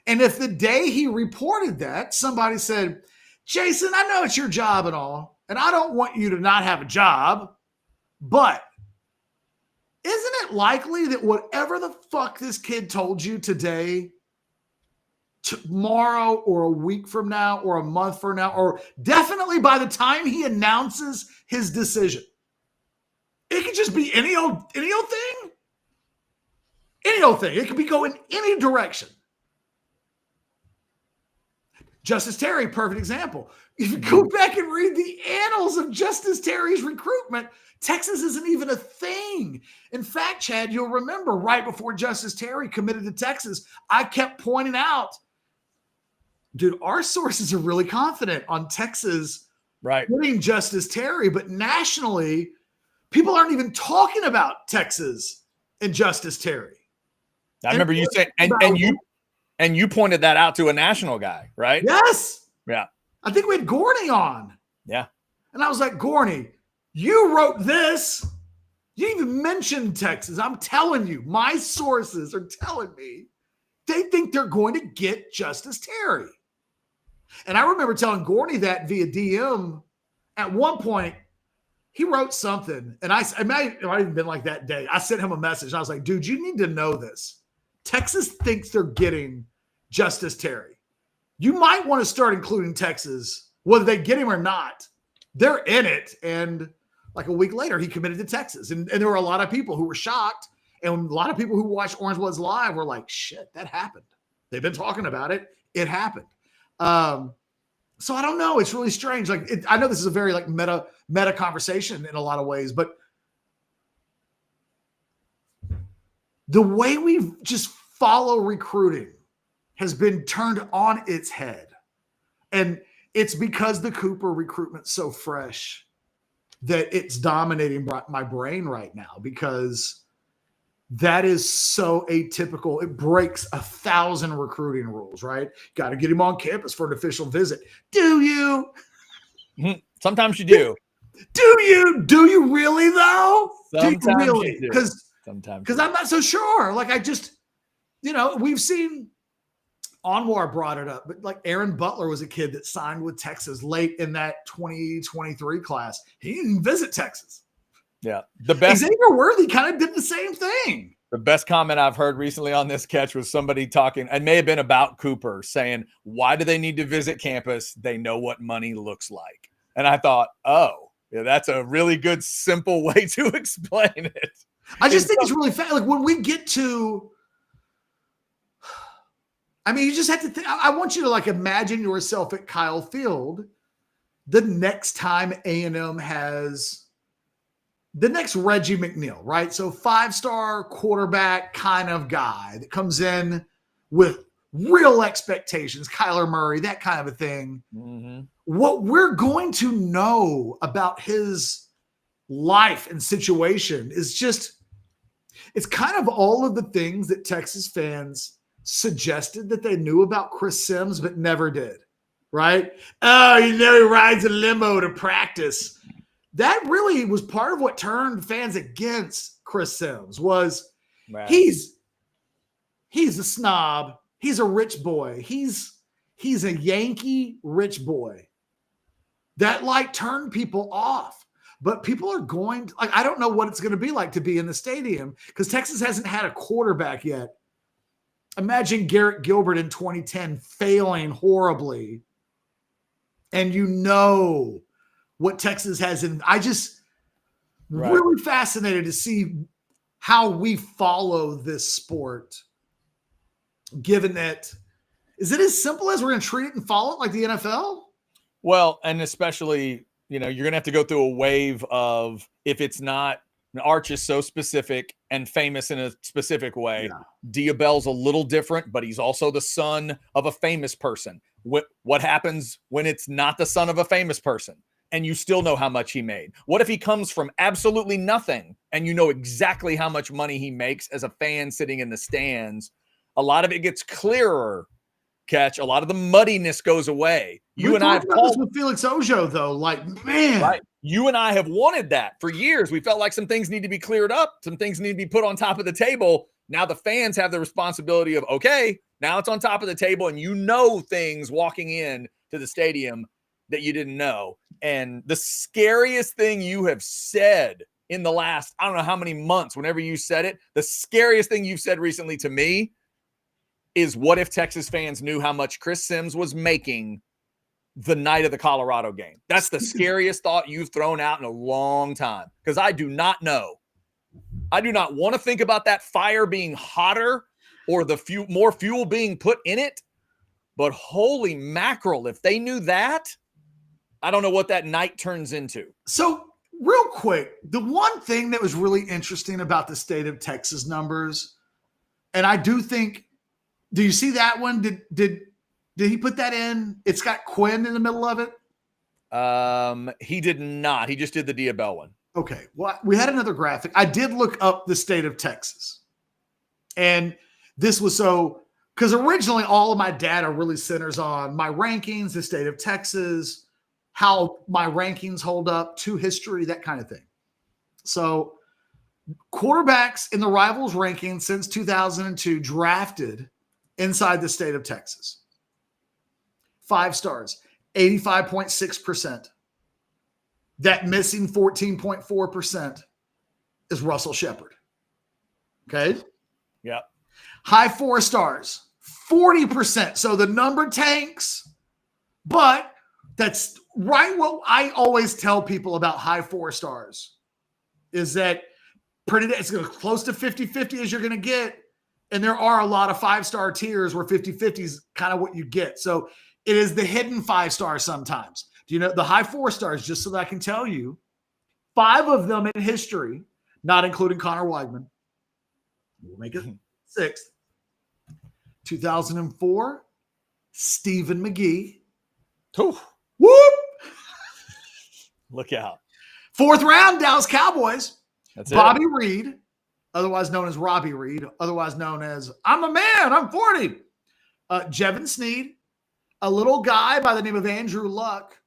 And if the day he reported that, somebody said, Jason, I know it's your job and all, and I don't want you to not have a job, but isn't it likely that whatever the fuck this kid told you today, tomorrow or a week from now or a month from now, or definitely by the time he announces his decision, it could just be any old thing? Any old thing. It could be going any direction. Justice Terry, perfect example. If you go back and read the annals of Justice Terry's recruitment, Texas isn't even a thing. In fact, Chad, you'll remember right before Justice Terry committed to Texas, I kept pointing out, dude, our sources are really confident on Texas getting Justice Terry, but nationally, people aren't even talking about Texas and Justice Terry. I remember you saying, and you pointed that out to a national guy, right? Yes. Yeah. I think we had Gorney on. Yeah. And I was like, Gorney, you wrote this. You even mentioned Texas. I'm telling you, my sources are telling me they think they're going to get Justice Terry. And I remember telling Gorney that via DM. At one point, he wrote something, and it might have even been like that day. I sent him a message. I was like, dude, you need to know this. Texas thinks they're getting Justice Terry. You might want to start including Texas, whether they get him or not. They're in it. And like a week later, he committed to Texas. And there were a lot of people who were shocked. And a lot of people who watched Orange Bloods live were like, shit, that happened. They've been talking about it. It happened. So I don't know. It's really strange. Like I know this is a very like meta conversation in a lot of ways, but the way we just follow recruiting has been turned on its head. And it's because the Cooper recruitment's so fresh that it's dominating my brain right now, because that is so atypical. It breaks 1,000 recruiting rules, right? Got to get him on campus for an official visit. Do you? Sometimes you do. Do you? Do you really though? Sometimes do you really? you do. Because I'm not so sure. Like, I just, we've seen Anwar brought it up, but like Aaron Butler was a kid that signed with Texas late in that 2023 class. He didn't visit Texas. Yeah. The best Xavier Worthy kind of did the same thing. The best comment I've heard recently on this catch was somebody talking, it may have been about Cooper, saying, why do they need to visit campus? They know what money looks like. And I thought, oh, yeah, that's a really good, simple way to explain it. I just think it's really fast. Like, when we get to, you just have to think. I want you to like imagine yourself at Kyle Field the next time A&M has the next Reggie McNeil, right? So 5-star quarterback kind of guy that comes in with real expectations, Kyler Murray, that kind of a thing. Mm-hmm. What we're going to know about his life and situation is just, it's kind of all of the things that Texas fans suggested that they knew about Chris Sims, but never did, right? Oh, he rides a limo to practice. That really was part of what turned fans against Chris Sims was right. He's a snob. He's a rich boy. He's a Yankee rich boy. That like turned people off. But people are going to, like, I don't know what it's going to be like to be in the stadium because Texas hasn't had a quarterback yet. Imagine Garrett Gilbert in 2010 failing horribly. And what Texas has in. I just really fascinated to see how we follow this sport, given that, is it as simple as we're going to treat it and follow it like the NFL? Well, and especially, you're going to have to go through a wave of, if it's not, Arch is so specific and famous in a specific way. Yeah. Diabell's a little different, but he's also the son of a famous person. What happens when it's not the son of a famous person and you still know how much he made? What if he comes from absolutely nothing and you know exactly how much money he makes as a fan sitting in the stands? A lot of it gets clearer. Catch, a lot of the muddiness goes away. You and I have called this with Felix Ojo, though. Like, man, right? You and I have wanted that for years. We felt like some things need to be cleared up. Some things need to be put on top of the table. Now the fans have the responsibility of, okay, now it's on top of the table, and things walking in to the stadium that you didn't know. And the scariest thing you have said in the last, I don't know how many months, whenever you said it, the scariest thing you've said recently to me is, what if Texas fans knew how much Chris Sims was making the night of the Colorado game? That's the scariest thought you've thrown out in a long time, because I do not know. I do not want to think about that fire being hotter or the more fuel being put in it. But holy mackerel, if they knew that, I don't know what that night turns into. So real quick, the one thing that was really interesting about the state of Texas numbers, and I do think, do you see that one? Did he put that in? It's got Quinn in the middle of it? He did not. He just did the Diabell one. Okay. Well, we had another graphic. I did look up the state of Texas. And this was because originally all of my data really centers on my rankings, the state of Texas, how my rankings hold up to history, that kind of thing. So quarterbacks in the Rivals ranking since 2002 drafted inside the state of Texas. 5 stars, 85.6%. That missing 14.4% is Russell Shepard. Okay? Yeah. High 4 stars, 40%. So the number tanks, but that's right. What I always tell people about high 4 stars is that it's going to close to 50-50 as you're going to get. And there are a lot of 5-star tiers where 50-50 is kind of what you get. So it is the hidden 5 stars sometimes. Do you know the high 4 stars, just so that I can tell you, 5 of them in history, not including Connor Weigman. We'll make it 6th. 2004, Stephen McGee. Whew. Whoop! Look out. 4th round, Dallas Cowboys. That's Bobby Reed, otherwise known as Robbie Reed, otherwise known as I'm a man, I'm 40. Jevin Sneed, a little guy by the name of Andrew Luck,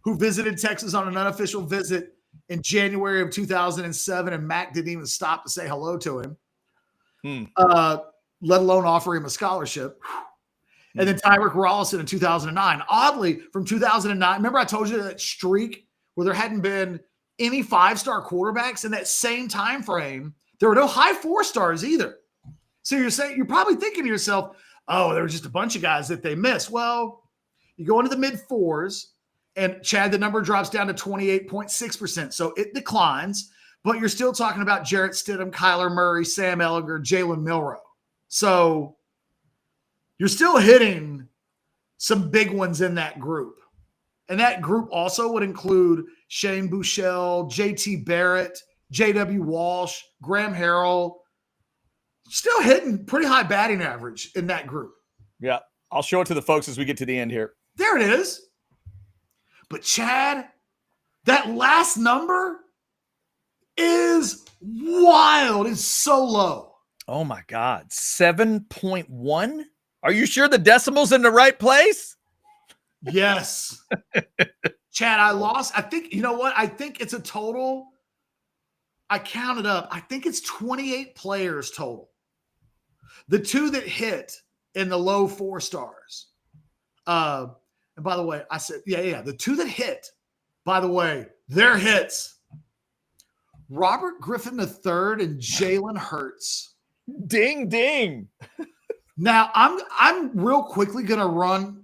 who visited Texas on an unofficial visit in January of 2007, and Mac didn't even stop to say hello to him, let alone offer him a scholarship. And then Tyreek Rollison in 2009. Oddly, from 2009, remember I told you that streak where there hadn't been any 5-star quarterbacks in that same time frame? There were no high 4-stars either. So you're probably thinking to yourself, oh, there were just a bunch of guys that they missed. Well, you go into the mid-4s, and Chad, the number drops down to 28.6%. So it declines, but you're still talking about Jarrett Stidham, Kyler Murray, Sam Ehlinger, Jalen Milroe. So you're still hitting some big ones in that group. And that group also would include Shane Buechele, JT Barrett, JW Walsh, Graham Harrell. Still hitting pretty high batting average in that group. Yeah. I'll show it to the folks as we get to the end here. There it is. But Chad, that last number is wild. It's so low. Oh my God. 7.1? Are you sure the decimal's in the right place? Yes. Chad, I think, you know what? I think it's a total. I counted up. I think it's 28 players total. The 2 that hit in the low 4 stars. And by the way, I said, yeah. The 2 that hit, by the way, they're hits. Robert Griffin III and Jalen Hurts. Ding, ding. Now, I'm real quickly going to run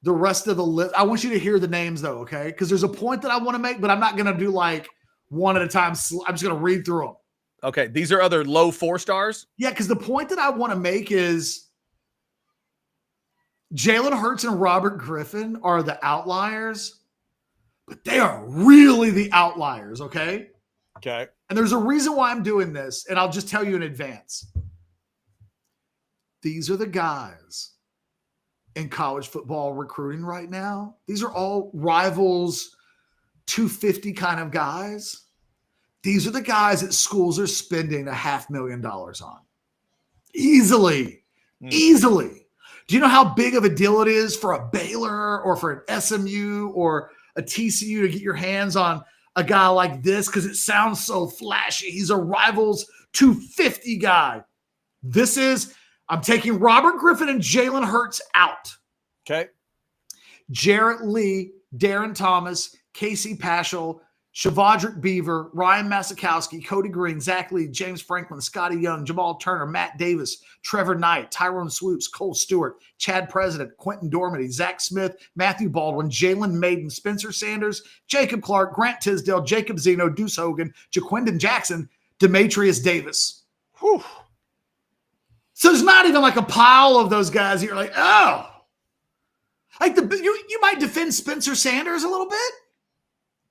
the rest of the list. I want you to hear the names, though, okay? Because there's a point that I want to make, but I'm not going to do like one at a time. I'm just going to read through them. Okay, these are other low 4 stars? Yeah, because the point that I want to make is Jalen Hurts and Robert Griffin are the outliers, but they are really the outliers, okay? Okay. And there's a reason why I'm doing this, and I'll just tell you in advance. These are the guys in college football recruiting right now. These are all Rivals 250 kind of guys. These are the guys that schools are spending $500,000 on. Easily. Easily. Do you know how big of a deal it is for a Baylor or for an SMU or a TCU to get your hands on a guy like this? Because it sounds so flashy. He's a Rivals 250 guy. I'm taking Robert Griffin and Jalen Hurts out. Okay. Jarrett Lee, Darren Thomas, Casey Paschal, Shavadrick Beaver, Ryan Masakowski, Cody Green, Zach Lee, James Franklin, Scotty Young, Jamal Turner, Matt Davis, Trevor Knight, Tyrone Swoops, Cole Stewart, Chad President, Quentin Dormady, Zach Smith, Matthew Baldwin, Jalen Maiden, Spencer Sanders, Jacob Clark, Grant Tisdale, Jacob Zeno, Deuce Hogan, Jaquindon Jackson, Demetrius Davis. Whew. So there's not even like a pile of those guys. You're like, oh, like you might defend Spencer Sanders a little bit.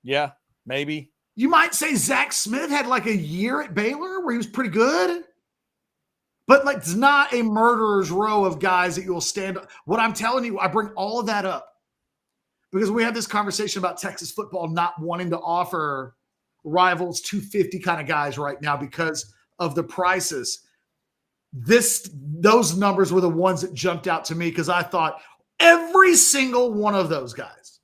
Yeah, maybe. You might say Zach Smith had like a year at Baylor where he was pretty good, but like it's not a murderer's row of guys that you'll stand up. What I'm telling you, I bring all of that up because we had this conversation about Texas football not wanting to offer Rivals 250 kind of guys right now because of the prices. Those numbers were the ones that jumped out to me because I thought every single one of those guys.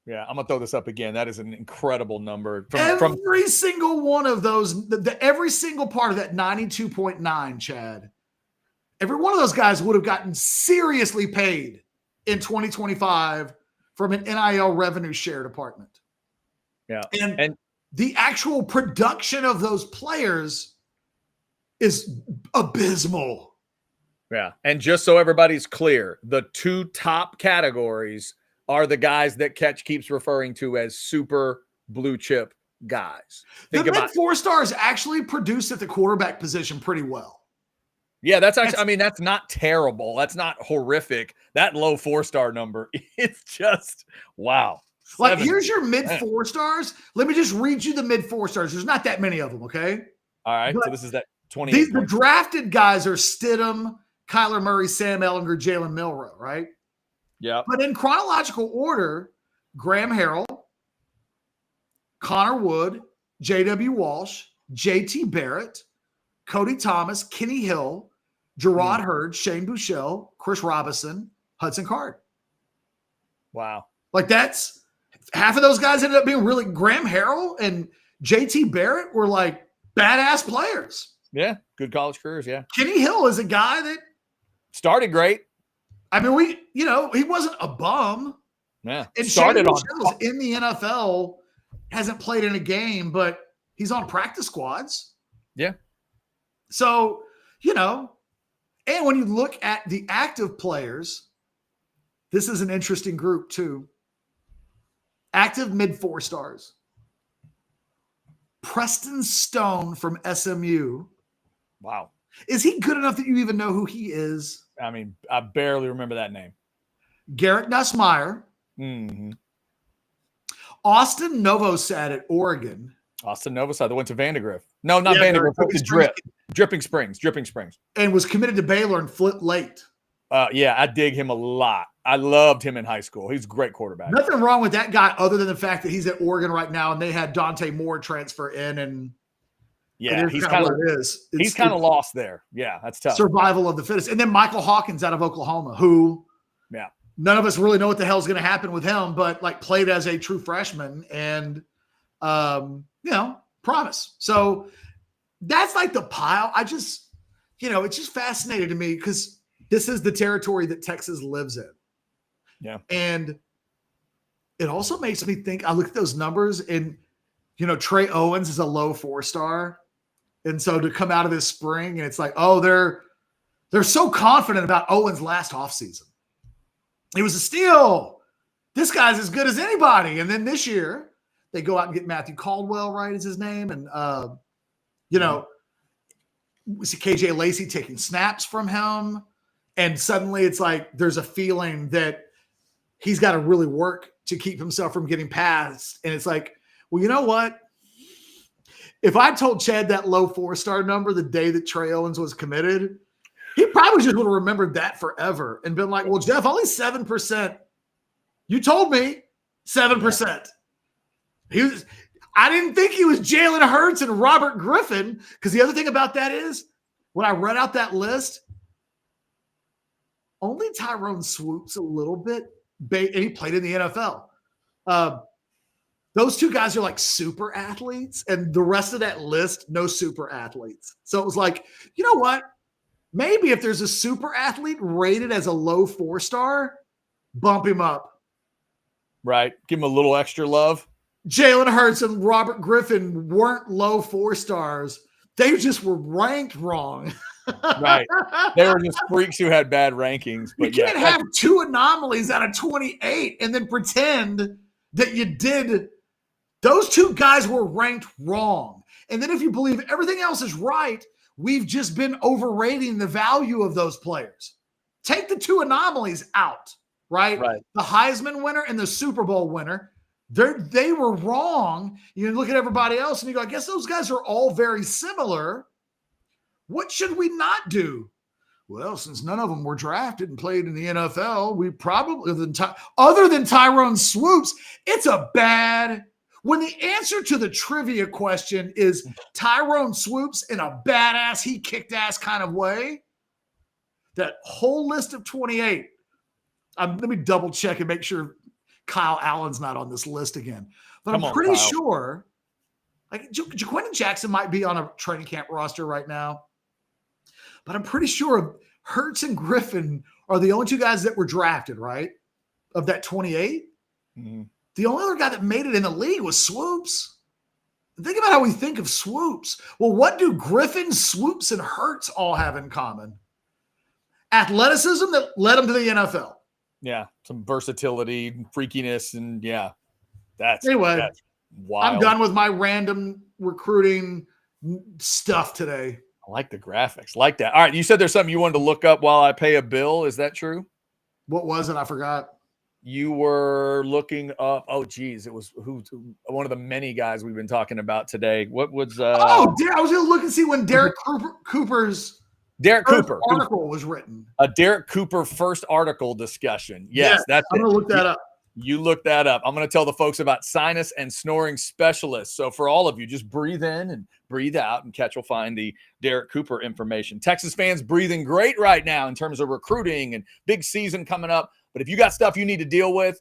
Yeah, I'm gonna throw this up again. That is an incredible number. Every single one of those, every single part of that 92.9, Chad. Every one of those guys would have gotten seriously paid in 2025 from an NIL revenue share department. Yeah, and the actual production of those players is abysmal. Yeah. And just so everybody's clear, the 2 top categories are the guys that Catch keeps referring to as super blue chip guys. The mid-4 stars actually produce at the quarterback position pretty well. Yeah, that's actually, that's not terrible. That's not horrific. That low 4-star number, it's just, wow. Like, here's your mid-4 stars. Let me just read you the mid-4 stars. There's not that many of them, okay? All right, so this is that 20. The drafted guys are Stidham, Kyler Murray, Sam Ehlinger, Jalen Milroe, right? Yeah. But in chronological order, Graham Harrell, Connor Wood, J.W. Walsh, J.T. Barrett, Cody Thomas, Kenny Hill, Gerard Hurd, Shane Buechele, Chris Robinson, Hudson Card. Wow. Like that's half of those guys ended up being really Graham Harrell and JT Barrett were like badass players. Yeah. Good college careers. Yeah. Kenny Hill is a guy that started great. I mean, he wasn't a bum. Yeah. And Started Shane Buechele's in the NFL, hasn't played in a game, but he's on practice squads. Yeah. So, and when you look at the active players, this is an interesting group too. Active mid 4 stars. Preston Stone from SMU. Wow. Is he good enough that you even know who he is? I mean, I barely remember that name. Garrett Nussmeier. Mm-hmm. Austin Novosad at Oregon. Austin Novosad that went to Vandegrift. No, not Vandegrift. Went to Dripping Springs. And was committed to Baylor and flipped late. Yeah, I dig him a lot. I loved him in high school. He's a great quarterback. Nothing wrong with that guy other than the fact that he's at Oregon right now and they had Dante Moore transfer in. And yeah, he's kind of lost there. Yeah, that's tough. Survival of the fittest. And then Michael Hawkins out of Oklahoma, who none of us really know what the hell's going to happen with him, but like played as a true freshman and, promise. So that's like the pile. I just, it's just fascinating to me because this is the territory that Texas lives in. Yeah. And it also makes me think, I look at those numbers and, Trey Owens is a low 4-star. And so to come out of this spring and it's like, oh, they're so confident about Owens last offseason. He was a steal. This guy's as good as anybody. And then this year they go out and get Matthew Caldwell, right, is his name. And, we see KJ Lacey taking snaps from him. And suddenly it's like there's a feeling that he's got to really work to keep himself from getting past. And it's like, well, you know what? If I told Chad that low 4-star number the day that Trey Owens was committed, he probably just would have remembered that forever and been like, well, Jeff, only 7%. You told me 7%. I didn't think he was Jalen Hurts and Robert Griffin, because the other thing about that is when I read out that list, only Tyrone Swoops a little bit, and he played in the NFL. Those two guys are like super athletes, and the rest of that list, no super athletes. So it was like, you know what? Maybe if there's a super athlete rated as a low 4-star, bump him up. Right. Give him a little extra love. Jalen Hurts and Robert Griffin weren't low 4-stars. They just were ranked wrong. Right. They were just freaks who had bad rankings. But you can't have 2 anomalies out of 28 and then pretend that you did. Those 2 guys were ranked wrong. And then if you believe everything else is right, we've just been overrating the value of those players. Take the 2 anomalies out, right? The Heisman winner and the Super Bowl winner. They were wrong. You look at everybody else and you go, I guess those guys are all very similar. What should we not do? Well, since none of them were drafted and played in the NFL, we probably, other than Tyrone Swoops, it's a bad. When the answer to the trivia question is Tyrone Swoops in a badass, he kicked ass kind of way, that whole list of 28, let me double check and make sure Kyle Allen's not on this list again. But I'm pretty sure like Jaquindon Jackson might be on a training camp roster right now. But I'm pretty sure Hurts and Griffin are the only 2 guys that were drafted, right? Of that 28. Mm-hmm. The only other guy that made it in the league was Swoops. Think about how we think of Swoops. Well, what do Griffin, Swoops, and Hurts all have in common? Athleticism that led them to the NFL. Yeah, some versatility, freakiness, and that's wild. I'm done with my random recruiting stuff today. I like the graphics. Like that. All right, you said there's something you wanted to look up while I pay a bill. Is that true? What was it? I forgot. You were looking up. Oh, geez. It was one of the many guys we've been talking about today. What was? I was going to look and see when Derek Cooper's Derek first Cooper. article was written. A Derek Cooper first article discussion. Yes, that's I'm it. going to look that up. You look that up. I'm going to tell the folks about sinus and snoring specialists. So for all of you, just breathe in and breathe out, and Catch will find the Derek Cooper information. Texas fans breathing great right now in terms of recruiting and big season coming up. But if you got stuff you need to deal with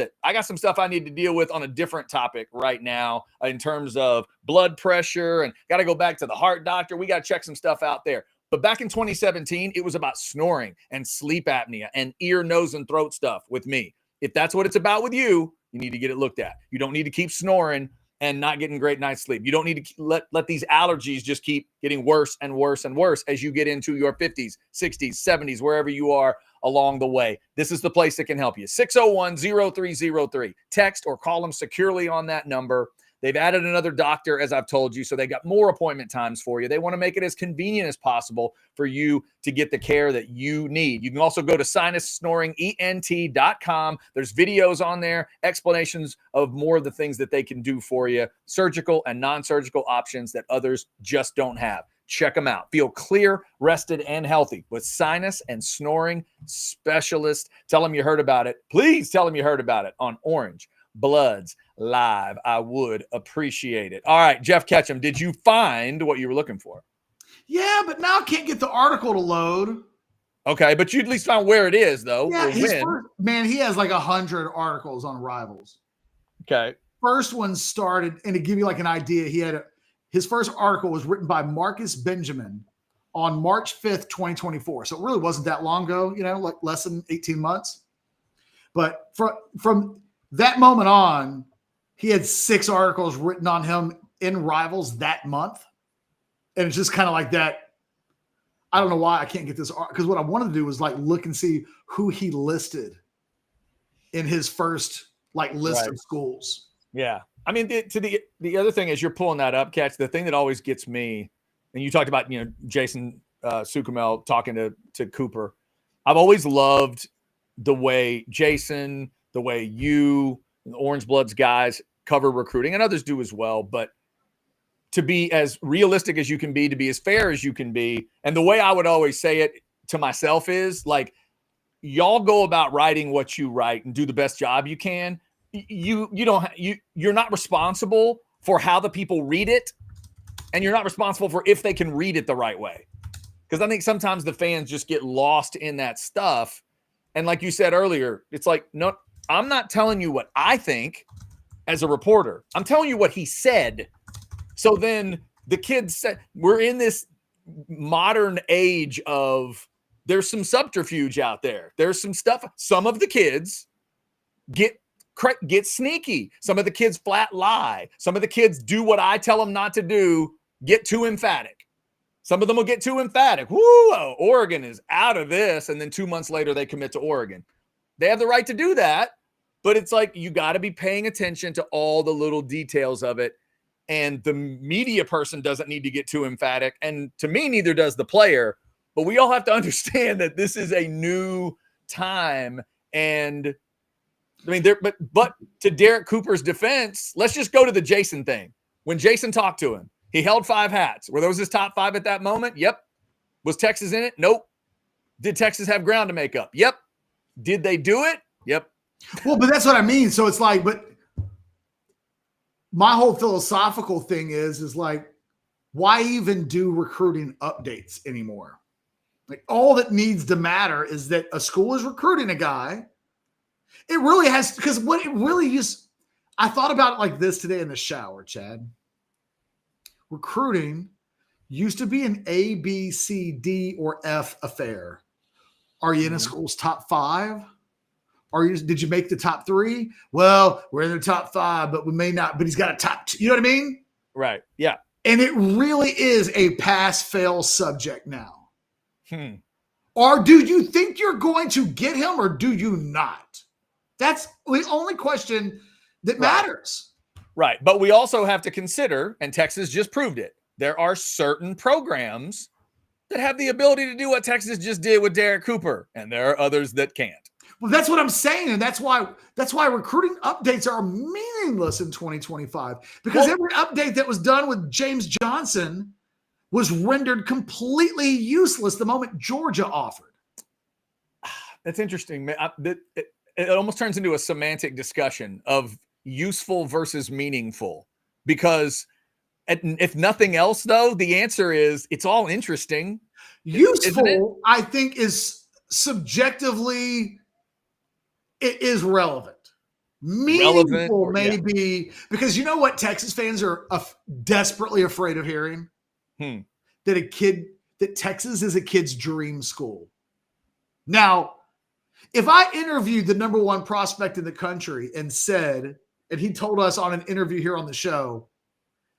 it. I got some stuff I need to deal with on a different topic right now in terms of blood pressure, and got to go back to the heart doctor. We got to check some stuff out there. But back in 2017, it was about snoring and sleep apnea and ear, nose, and throat stuff with me. If that's what it's about with you, you need to get it looked at. You don't need to keep snoring and not getting great night's sleep. You don't need to let these allergies just keep getting worse and worse and worse as you get into your 50s, 60s, 70s, wherever you are along the way. This is the place that can help you. 601-0303. Text or call them securely on that number. They've added another doctor, as I've told you, so they got more appointment times for you. They want to make it as convenient as possible for you to get the care that you need. You can also go to sinussnoringent.com. There's videos on there, explanations of more of the things that they can do for you, surgical and non-surgical options that others just don't have. Check them out. Feel clear, rested, and healthy with sinus and snoring specialist. Tell them you heard about it. Please tell them you heard about it on Orange Bloods Live. I would appreciate it. All right, Jeff Ketchum, did you find what you were looking for? Yeah, but now I can't get the article to load. Okay, but you at least found where it is, though. Yeah, he has like 100 articles on Rivals. Okay. First one started, and to give you like an idea, his first article was written by Marcus Benjamin on March 5th, 2024. So it really wasn't that long ago, like less than 18 months. But from that moment on, he had 6 articles written on him in Rivals that month. And it's just kind of like that. I don't know why I can't get this, because what I wanted to do was like look and see who he listed in his first like list of schools. Yeah. I mean, the other thing is you're pulling that up, Catch. The thing that always gets me, and you talked about, Jason Sukumel talking to Cooper. I've always loved the way Jason, the way you, the Orange Bloods guys cover recruiting, and others do as well. But to be as realistic as you can be, to be as fair as you can be. And the way I would always say it to myself is like, y'all go about writing what you write and do the best job you can. You're not responsible for how the people read it, and you're not responsible for if they can read it the right way. Because I think sometimes the fans just get lost in that stuff. And like you said earlier, it's like, no, I'm not telling you what I think as a reporter. I'm telling you what he said. So then the kids said, we're in this modern age of there's some subterfuge out there. There's some stuff. Some of the kids get sneaky. Some of the kids flat lie. Some of the kids do what I tell them not to do, get too emphatic. Some of them will get too emphatic. Woo, Oregon is out of this. And then 2 months later, they commit to Oregon. They have the right to do that. But it's like, you got to be paying attention to all the little details of it. And the media person doesn't need to get too emphatic. And to me, neither does the player. But we all have to understand that this is a new time. And I mean, but to Derek Cooper's defense, let's just go to the Jason thing. When Jason talked to him, he held 5 hats. Were those his top 5 at that moment? Yep. Was Texas in it? Nope. Did Texas have ground to make up? Yep. Did they do it? Yep. Well, but that's what I mean. So it's like, but my whole philosophical thing is like, why even do recruiting updates anymore? Like, all that needs to matter is that a school is recruiting a guy. It really has, because what it really is, I thought about it like this today in the shower, Chad. Recruiting used to be an A, B, C, D, or F affair. Are you in a school's top 5? Did you make the top 3? Well, we're in the top 5, but we may not, but he's got a top 2. You know what I mean? Right. Yeah. And it really is a pass-fail subject now. Or do you think you're going to get him, or do you not? That's the only question that matters. Right. But we also have to consider, and Texas just proved it, there are certain programs that have the ability to do what Texas just did with Derek Cooper, and there are others that can't. Well, that's what I'm saying, and that's why recruiting updates are meaningless in 2025, because every update that was done with James Johnson was rendered completely useless the moment Georgia offered. That's interesting. It almost turns into a semantic discussion of useful versus meaningful, because if nothing else, though, the answer is it's all interesting. Useful, I think, is subjectively, it is relevant. Meaningful, maybe, because you know what Texas fans are desperately afraid of hearing? That Texas is a kid's dream school. Now, if I interviewed the number one prospect in the country and he told us on an interview here on the show,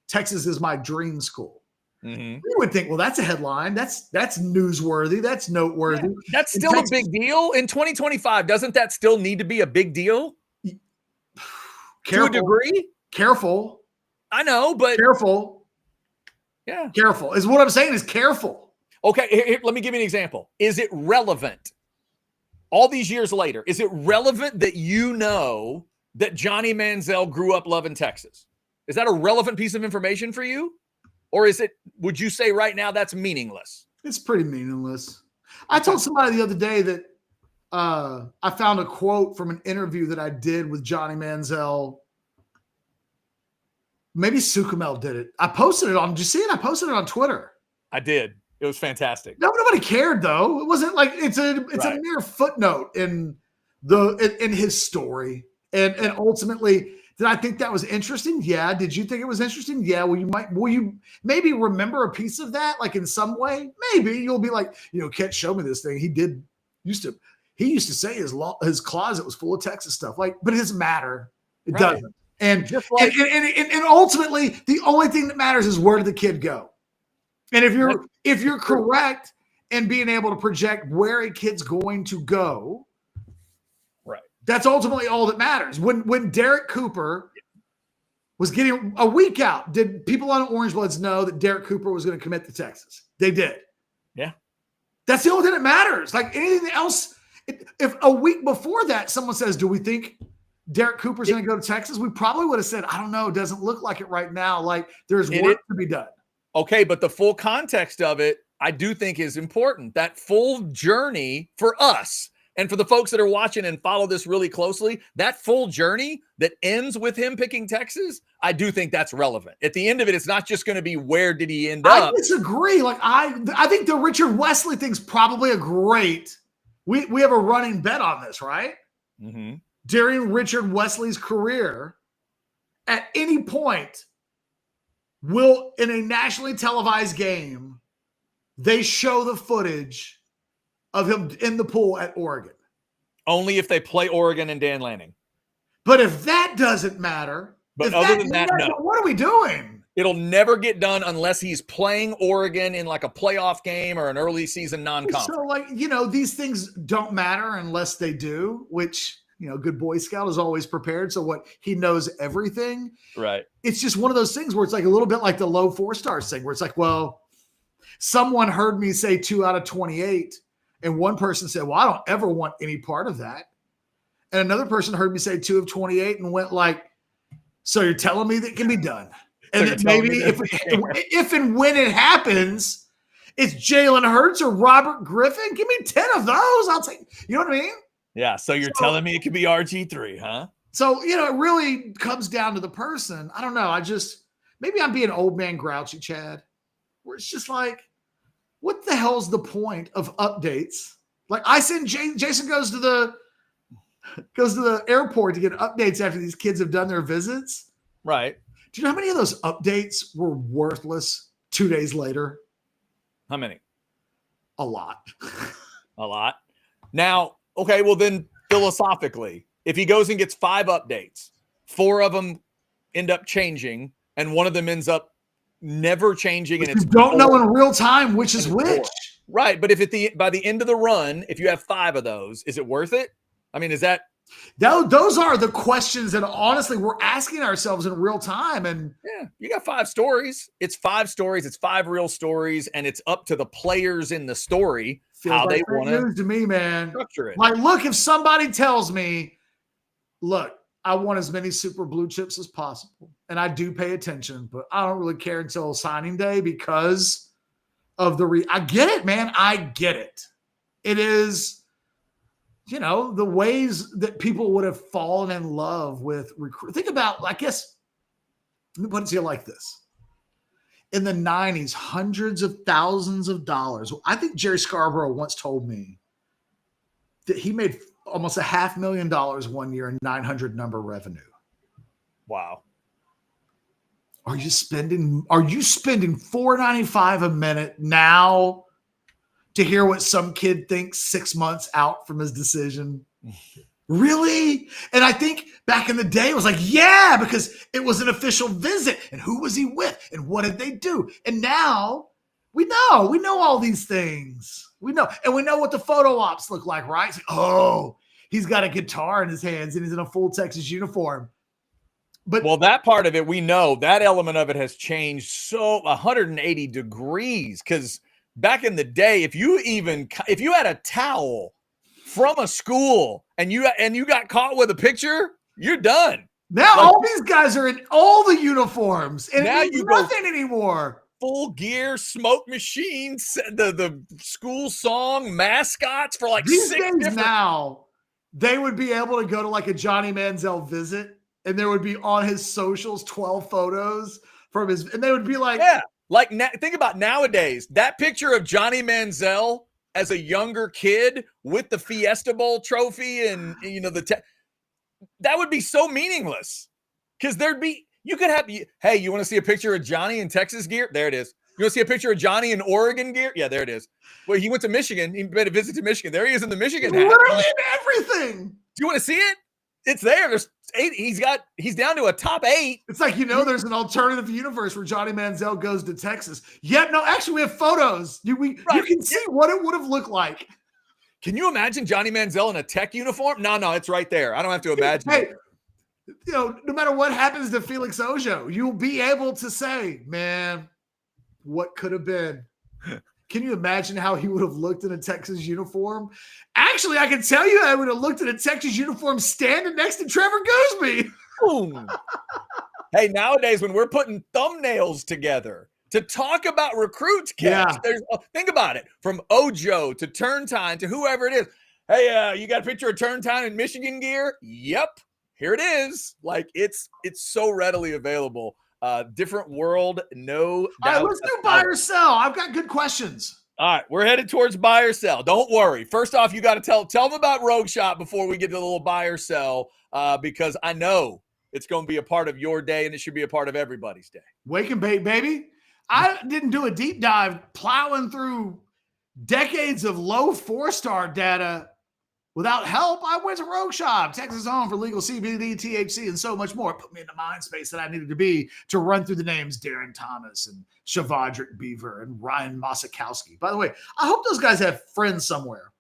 Texas is my dream school, we would think, well, that's a headline. That's newsworthy. That's noteworthy. Yeah, that's still a big deal in 2025. Doesn't that still need to be a big deal? Careful, to a degree? Careful. I know, but careful. Yeah. Careful is what I'm saying, is careful. Okay, here, let me give you an example. Is it relevant all these years later? Is it relevant that you know that Johnny Manziel grew up loving Texas? Is that a relevant piece of information for you? Or would you say right now that's meaningless? It's pretty meaningless. I told somebody the other day that I found a quote from an interview that I did with Johnny Manziel. Maybe Sukamel did it. I posted it on, did you see it? I posted it on Twitter. I did. It was fantastic. Nobody cared, though. It wasn't like it's a mere footnote in his story. And ultimately, did I think that was interesting? Yeah. Did you think it was interesting? Yeah. Will you maybe remember a piece of that, like in some way? Maybe you'll be like, Kent showed me this thing. He used to say his closet was full of Texas stuff. Like, but it doesn't matter. It doesn't. And just like, and ultimately, the only thing that matters is where did the kid go? And if you're correct in being able to project where a kid's going to go, right? That's ultimately all that matters. When Derek Cooper was getting a week out, did people on Orange Bloods know that Derek Cooper was going to commit to Texas? They did. Yeah. That's the only thing that matters. Like anything else, if a week before that someone says, do we think Derek Cooper's going to go to Texas? We probably would have said, I don't know. It doesn't look like it right now. Like there's work to be done. Okay, but the full context of it, I do think is important. That full journey for us and for the folks that are watching and follow this really closely, that full journey that ends with him picking Texas, I do think that's relevant. At the end of it, it's not just going to be where did he end up. I disagree. Like I think the Richard Wesley thing's probably a great. We have a running bet on this, right? Mm-hmm. During Richard Wesley's career, at any point, will in a nationally televised game, they show the footage of him in the pool at Oregon. Only if they play Oregon and Dan Lanning. But if that doesn't matter, but other than that, no. What are we doing? It'll never get done unless he's playing Oregon in like a playoff game or an early season non-conference. So these things don't matter unless they do, which, good Boy Scout is always prepared. So he knows everything. Right. It's just one of those things where it's like a little bit like the low 4-stars thing where it's like, well, someone heard me say 2 out of 28. And one person said, well, I don't ever want any part of that. And another person heard me say 2 of 28 and went like, so you're telling me that it can be done. And that maybe if and when it happens, it's Jalen Hurts or Robert Griffin. Give me 10 of those. I'll take, you know what I mean? Yeah. So you're telling me it could be RG3, huh? So, it really comes down to the person. I don't know. Maybe I'm being old man grouchy, Chad, where it's just like, what the hell's the point of updates? Like I send Jason goes to the airport to get updates after these kids have done their visits. Right. Do you know how many of those updates were worthless 2 days later? How many? A lot. A lot. Now, okay, well then philosophically, if he goes and gets 5 updates, 4 of them end up changing and one of them ends up never changing, and you don't know in real time which is which. Right, but if by the end of the run, if you have 5 of those, is it worth it? I mean, is that those are the questions that honestly we're asking ourselves in real time? And yeah, you got 5 stories. It's 5 stories. It's 5 real stories, and it's up to the players in the story how they want to me, man. Structure it. Like, look, if somebody tells me, look, I want as many super blue chips as possible. And I do pay attention, but I don't really care until signing day because of I get it, man. I get it. It is, the ways that people would have fallen in love with Think about, I guess, let me put it to you like this. In the 90s, hundreds of thousands of dollars. I think Jerry Scarborough once told me that he made almost $500,000 one year in 900 number revenue. Wow. Are you spending $4.95 a minute now to hear what some kid thinks 6 months out from his decision? Really? And I think back in the day, it was like, yeah, because it was an official visit. And who was he with? And what did they do? And now we know all these things. We know. And we know what the photo ops look like, right? It's like, oh, he's got a guitar in his hands and he's in a full Texas uniform. But that part of it, we know that element of it has changed so 180 degrees. Because back in the day, if you had a towel from a school and you got caught with a picture, you're done. Now all these guys are in all the uniforms, and now it means nothing anymore. Full gear, smoke machines, the school song, mascots for like these 6 days different. Now they would be able to go to like a Johnny Manziel visit, and there would be on his socials 12 photos from his, and they would be like, yeah, like think about nowadays that picture of Johnny Manziel as a younger kid with the Fiesta Bowl trophy and that would be so meaningless because you could have, hey, you want to see a picture of Johnny in Texas gear? There it is. You want to see a picture of Johnny in Oregon gear? Yeah, there it is. Well, he went to Michigan. He made a visit to Michigan. There he is in the Michigan hat. Literally in everything. Do you want to see it? It's there. There's 8. He's down to a top 8. It's like, there's an alternative universe where Johnny Manziel goes to Texas. Yeah, no, actually we have photos. You can see what it would have looked like. Can you imagine Johnny Manziel in a Tech uniform? No, it's right there. I don't have to imagine. Hey, no matter what happens to Felix Ojo, you'll be able to say, man, what could have been? Can you imagine how he would have looked in a Texas uniform? Actually, I can tell you I would have looked in a Texas uniform standing next to Trevor Gooseby. Boom. Hey, nowadays when we're putting thumbnails together to talk about recruits, think about it. From Ojo to Turntine to whoever it is. Hey, you got a picture of Turntine in Michigan gear? Yep. Here it is. Like it's so readily available. Different world, no doubt. All right, let's do buy or sell. I've got good questions. All right, we're headed towards buy or sell. Don't worry. First off, you got to tell them about Rogue Shop before we get to the little buy or sell, because I know it's going to be a part of your day and it should be a part of everybody's day. Wake and bake, baby. I didn't do a deep dive plowing through decades of low 4-star data without help. I went to Rogue Shop, Texas home for legal CBD, THC, and so much more. It put me in the mind space that I needed to be to run through the names Darren Thomas and Shavadrik Beaver and Ryan Mosikowski. By the way, I hope those guys have friends somewhere.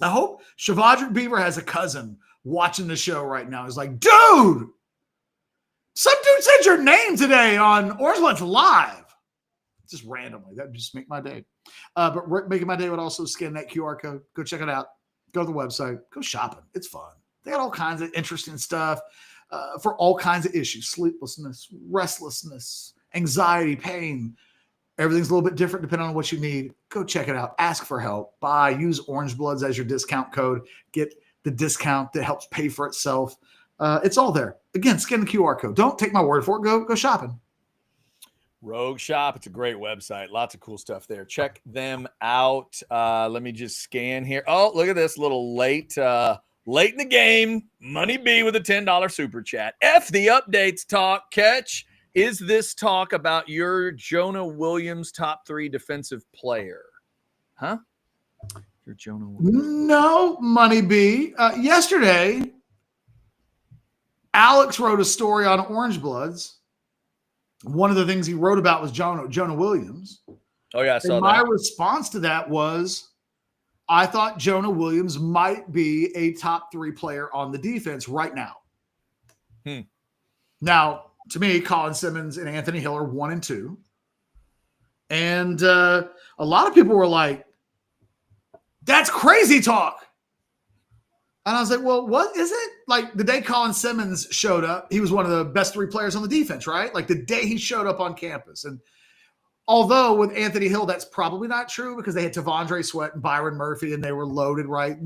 I hope Shavadrik Beaver has a cousin watching the show right now. He's like, dude, some dude said your name today on Orange Lunch Live. Just randomly. That would just make my day. But making my day would also scan that QR code. Go check it out. Go to the website, go shopping. It's fun. They got all kinds of interesting stuff for all kinds of issues: sleeplessness, restlessness, anxiety, pain. Everything's a little bit different depending on what you need. Go check it out. Ask for help. Use Orange Bloods as your discount code. Get the discount that helps pay for itself. It's all there. Again, scan the QR code. Don't take my word for it. Go shopping. Rogue Shop. It's a great website. Lots of cool stuff there. Check them out. Let me just scan here. Oh, look at this little late in the game. Money B with a $10 super chat. F the updates talk. Catch. Is this talk about your Jonah Williams top 3 defensive player? Huh? Your Jonah Williams. No, Money B. Yesterday, Alex wrote a story on Orange Bloods. One of the things he wrote about was Jonah Williams. Oh, yeah, I saw that. My response to that was, I thought Jonah Williams might be a top 3 player on the defense right now. Now, to me, Colin Simmons and Anthony Hill are 1 and 2. And a lot of people were like, that's crazy talk. And I was like, well, what is it? Like the day Colin Simmons showed up, he was one of the best 3 players on the defense, right? Like the day he showed up on campus. And Although with Anthony Hill, that's probably not true because they had Tavondre Sweat and Byron Murphy and they were loaded, right?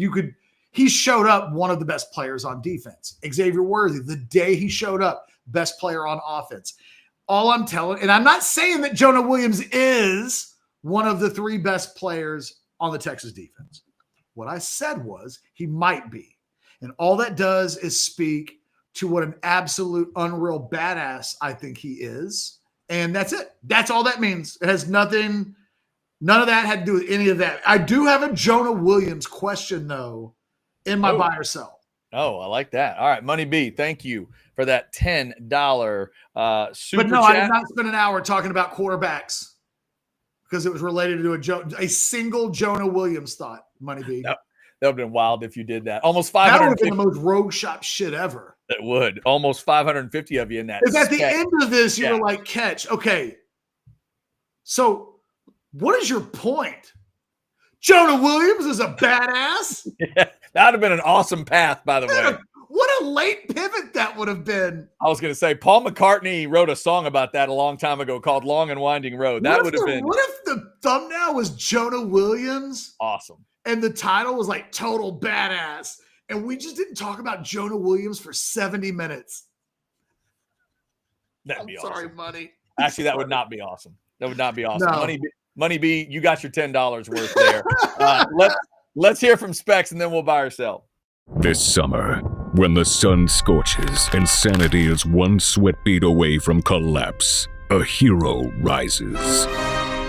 He showed up one of the best players on defense. Xavier Worthy, the day he showed up, best player on offense. All I'm telling, and I'm not saying that Jonah Williams is one of the 3 best players on the Texas defense. What I said was he might be. And all that does is speak to what an absolute unreal badass I think he is. And that's it. That's all that means. It has nothing, none of that had to do with any of that. I do have a Jonah Williams question, though, in my buy or sell. Oh, I like that. All right, Money B, thank you for that $10 super But no, chat. I did not spend an hour talking about quarterbacks because it was related to a single Jonah Williams thought, Money B. That would have been wild if you did that. Almost 550. That would have been the most rogue shop shit ever. It would. Almost 550 of you in that. Because at the end of this, you were like, catch. Okay. So what is your point? Jonah Williams is a badass? Yeah, that would have been an awesome path, by the way. What a late pivot that would have been. I was going to say, Paul McCartney wrote a song about that a long time ago called Long and Winding Road. That would have been. What if the thumbnail was Jonah Williams? Awesome. And the title was like Total Badass. And we just didn't talk about Jonah Williams for 70 minutes. That'd be awesome. Sorry, Money. Actually, that would not be awesome. That would not be awesome. No. Money B, you got your $10 worth there. Let's hear from Specs, and then we'll buy or sell. This summer, when the sun scorches and sanity is one sweat beat away from collapse, a hero rises.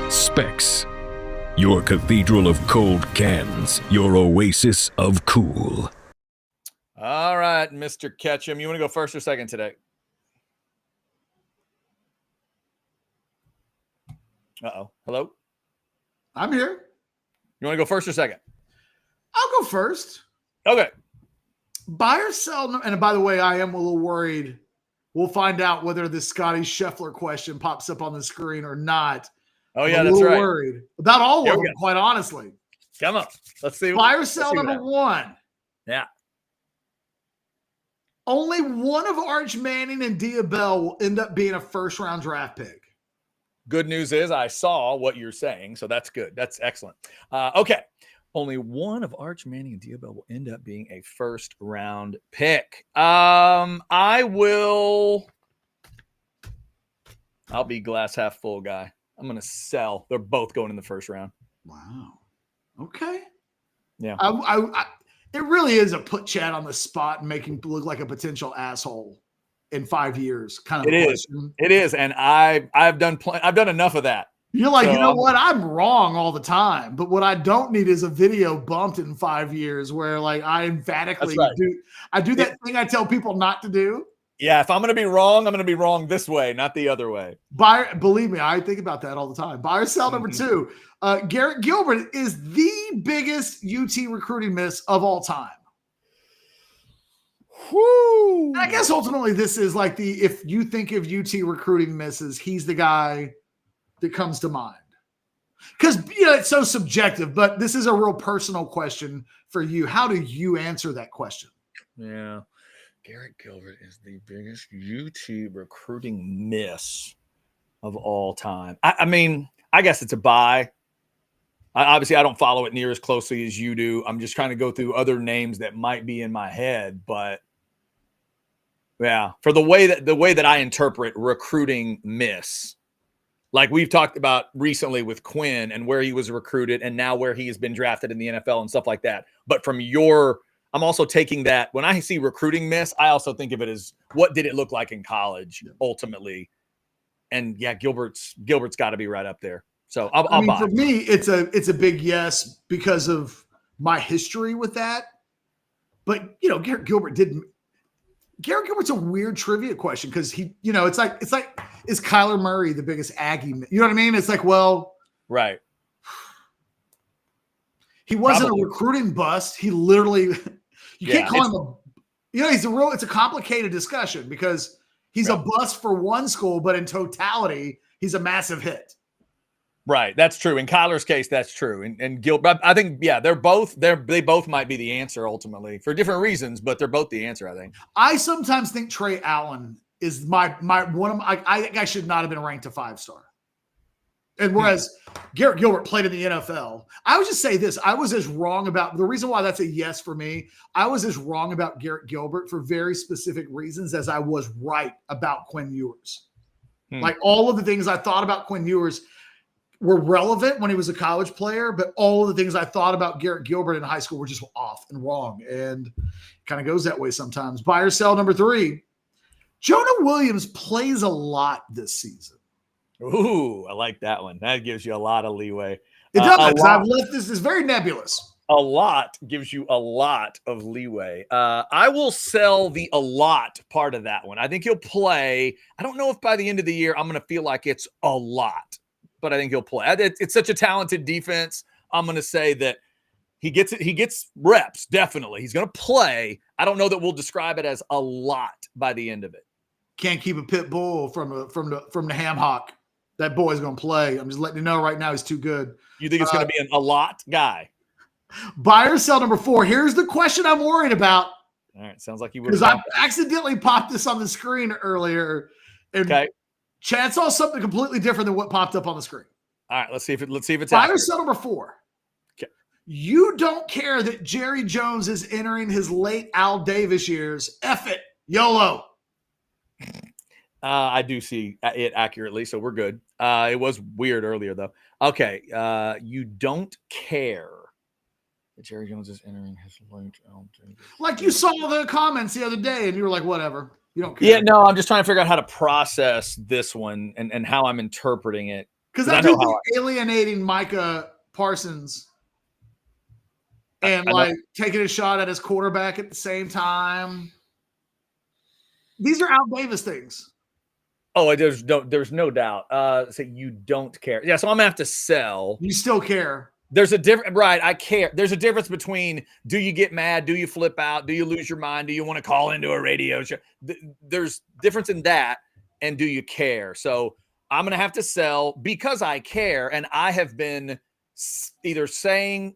Specs. Your cathedral of cold cans, your oasis of cool. All right, Mr. Ketchum. You want to go first or second today? Uh-oh. Hello? I'm here. You want to go first or second? I'll go first. Okay. Buy or sell. And by the way, I am a little worried. We'll find out whether the Scotty Scheffler question pops up on the screen or not. Oh, yeah, I'm that's right. Worried about all Here of we them, go. quite honestly. Come on. Let's see. Buy or sell number happens. 1. Yeah. Only one of Arch Manning and Dia Bell will end up being a first-round draft pick. Good news is I saw what you're saying, so that's good. That's excellent. Okay. Only one of Arch Manning and Dia Bell will end up being a first-round pick. I'll be glass half full guy. I'm going to sell. They're both going in the first round. Wow. Okay. Yeah. It really is a put Chad on the spot and make him look like a potential asshole in 5 years. Kind of. It is. It is. And I've done enough of that. You're like, so, what? I'm wrong all the time. But what I don't need is a video bumped in 5 years where like I emphatically do that thing I tell people not to do. Yeah, if I'm going to be wrong, I'm going to be wrong this way, not the other way. Believe me, I think about that all the time. Buy or sell number 2. Garrett Gilbert is the biggest UT recruiting miss of all time. Whoo. I guess ultimately this is like if you think of UT recruiting misses, he's the guy that comes to mind. Because it's so subjective, but this is a real personal question for you. How do you answer that question? Yeah. Garrett Gilbert is the biggest UT recruiting miss of all time. I mean, I guess it's a buy. Obviously, I don't follow it near as closely as you do. I'm just trying to go through other names that might be in my head. But, yeah, for the way that I interpret recruiting miss, like we've talked about recently with Quinn and where he was recruited and now where he has been drafted in the NFL and stuff like that. But from I'm also taking that when I see recruiting miss, I also think of it as what did it look like in college ultimately. And yeah, Gilbert's got to be right up there. So I'll buy. For me, it's a big yes because of my history with that. But Garrett Gilbert's a weird trivia question because he, it's like is Kyler Murray the biggest Aggie? You know what I mean? It's like, well, right. He wasn't a recruiting bust. He literally, you can't call him it's a complicated discussion because he's a bust for one school, but in totality, he's a massive hit. Right. That's true. In Kyler's case, that's true. And Gilbert, I think, they both might be the answer ultimately for different reasons, but they're both the answer, I think. I sometimes think Trey Allen is I think I should not have been ranked a 5-star. And whereas Garrett Gilbert played in the NFL, I would just say this. I was as wrong about the reason why that's a yes for me. I was as wrong about Garrett Gilbert for very specific reasons as I was right about Quinn Ewers. Like all of the things I thought about Quinn Ewers were relevant when he was a college player, but all of the things I thought about Garrett Gilbert in high school were just off and wrong. And it kind of goes that way sometimes. Buy or sell number 3. Jonah Williams plays a lot this season. Ooh, I like that one. That gives you a lot of leeway. It does. I've left this is very nebulous. A lot gives you a lot of leeway. I will sell the a lot part of that one. I think he'll play. I don't know if by the end of the year I'm going to feel like it's a lot, but I think he'll play. It's such a talented defense. I'm going to say that he gets reps. Definitely, he's going to play. I don't know that we'll describe it as a lot by the end of it. Can't keep a pit bull from the ham hock. That boy's going to play. I'm just letting you know right now he's too good. You think it's going to be a lot guy? Buy or sell number 4. Here's the question I'm worried about. All right, sounds like you would. Because I accidentally popped this on the screen earlier, and Chad saw something completely different than what popped up on the screen. All right, let's see if it's buy or sell number 4. Okay, you don't care that Jerry Jones is entering his late Al Davis years. F it, YOLO. I do see it accurately, so we're good. It was weird earlier, though. Okay, you don't care that Jerry Jones is entering his late Al Davis. Like you saw the comments the other day, and you were like, whatever. You don't care. Yeah, no, I'm just trying to figure out how to process this one and how I'm interpreting it. Because I do think alienating Micah Parsons and taking a shot at his quarterback at the same time. These are Al Davis things. Oh, there's no doubt. So you don't care. Yeah, so I'm gonna have to sell. You still care. There's a different, right? I care. There's a difference between do you get mad, do you flip out, do you lose your mind, do you want to call into a radio show? There's difference in that, and do you care? So I'm gonna have to sell because I care, and I have been either saying,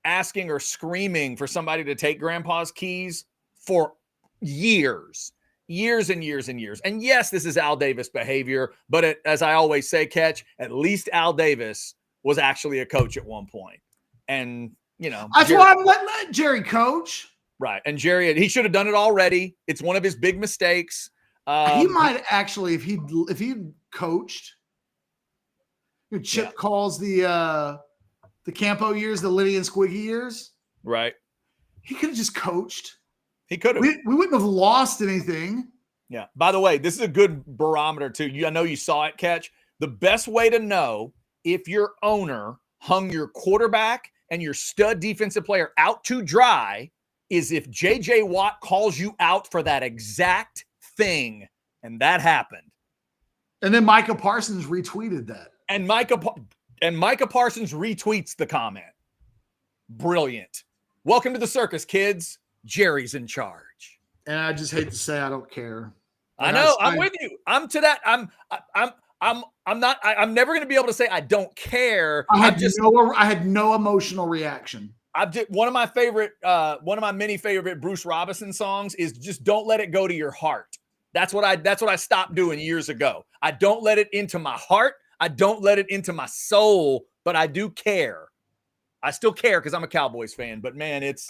asking, or screaming for somebody to take Grandpa's keys for years. Years and years and years. And yes, this is Al Davis behavior, but as I always say, Catch, at least Al Davis was actually a coach at one point. And, that's why I'm letting Jerry coach. Right. And Jerry, he should have done it already. It's one of his big mistakes. He might actually, if he coached, Chip calls the Campo years, the Liddy and Squiggy years. Right. He could have just coached. He could have. We wouldn't have lost anything. Yeah. By the way, this is a good barometer too. I know you saw it, Catch. The best way to know if your owner hung your quarterback and your stud defensive player out to dry is if J.J. Watt calls you out for that exact thing, and that happened. And then Micah Parsons retweeted that. And Micah Parsons retweets the comment. Brilliant. Welcome to the circus, kids. Jerry's in charge. And I just hate to say I don't care. I know. I'm with you. I'm to that. I'm not. I'm never going to be able to say I don't care. I had no emotional reaction. One of my many favorite Bruce Robinson songs is just "Don't Let It Go to Your Heart." That's what I stopped doing years ago. I don't let it into my heart. I don't let it into my soul, but I do care. I still care because I'm a Cowboys fan, but man, it's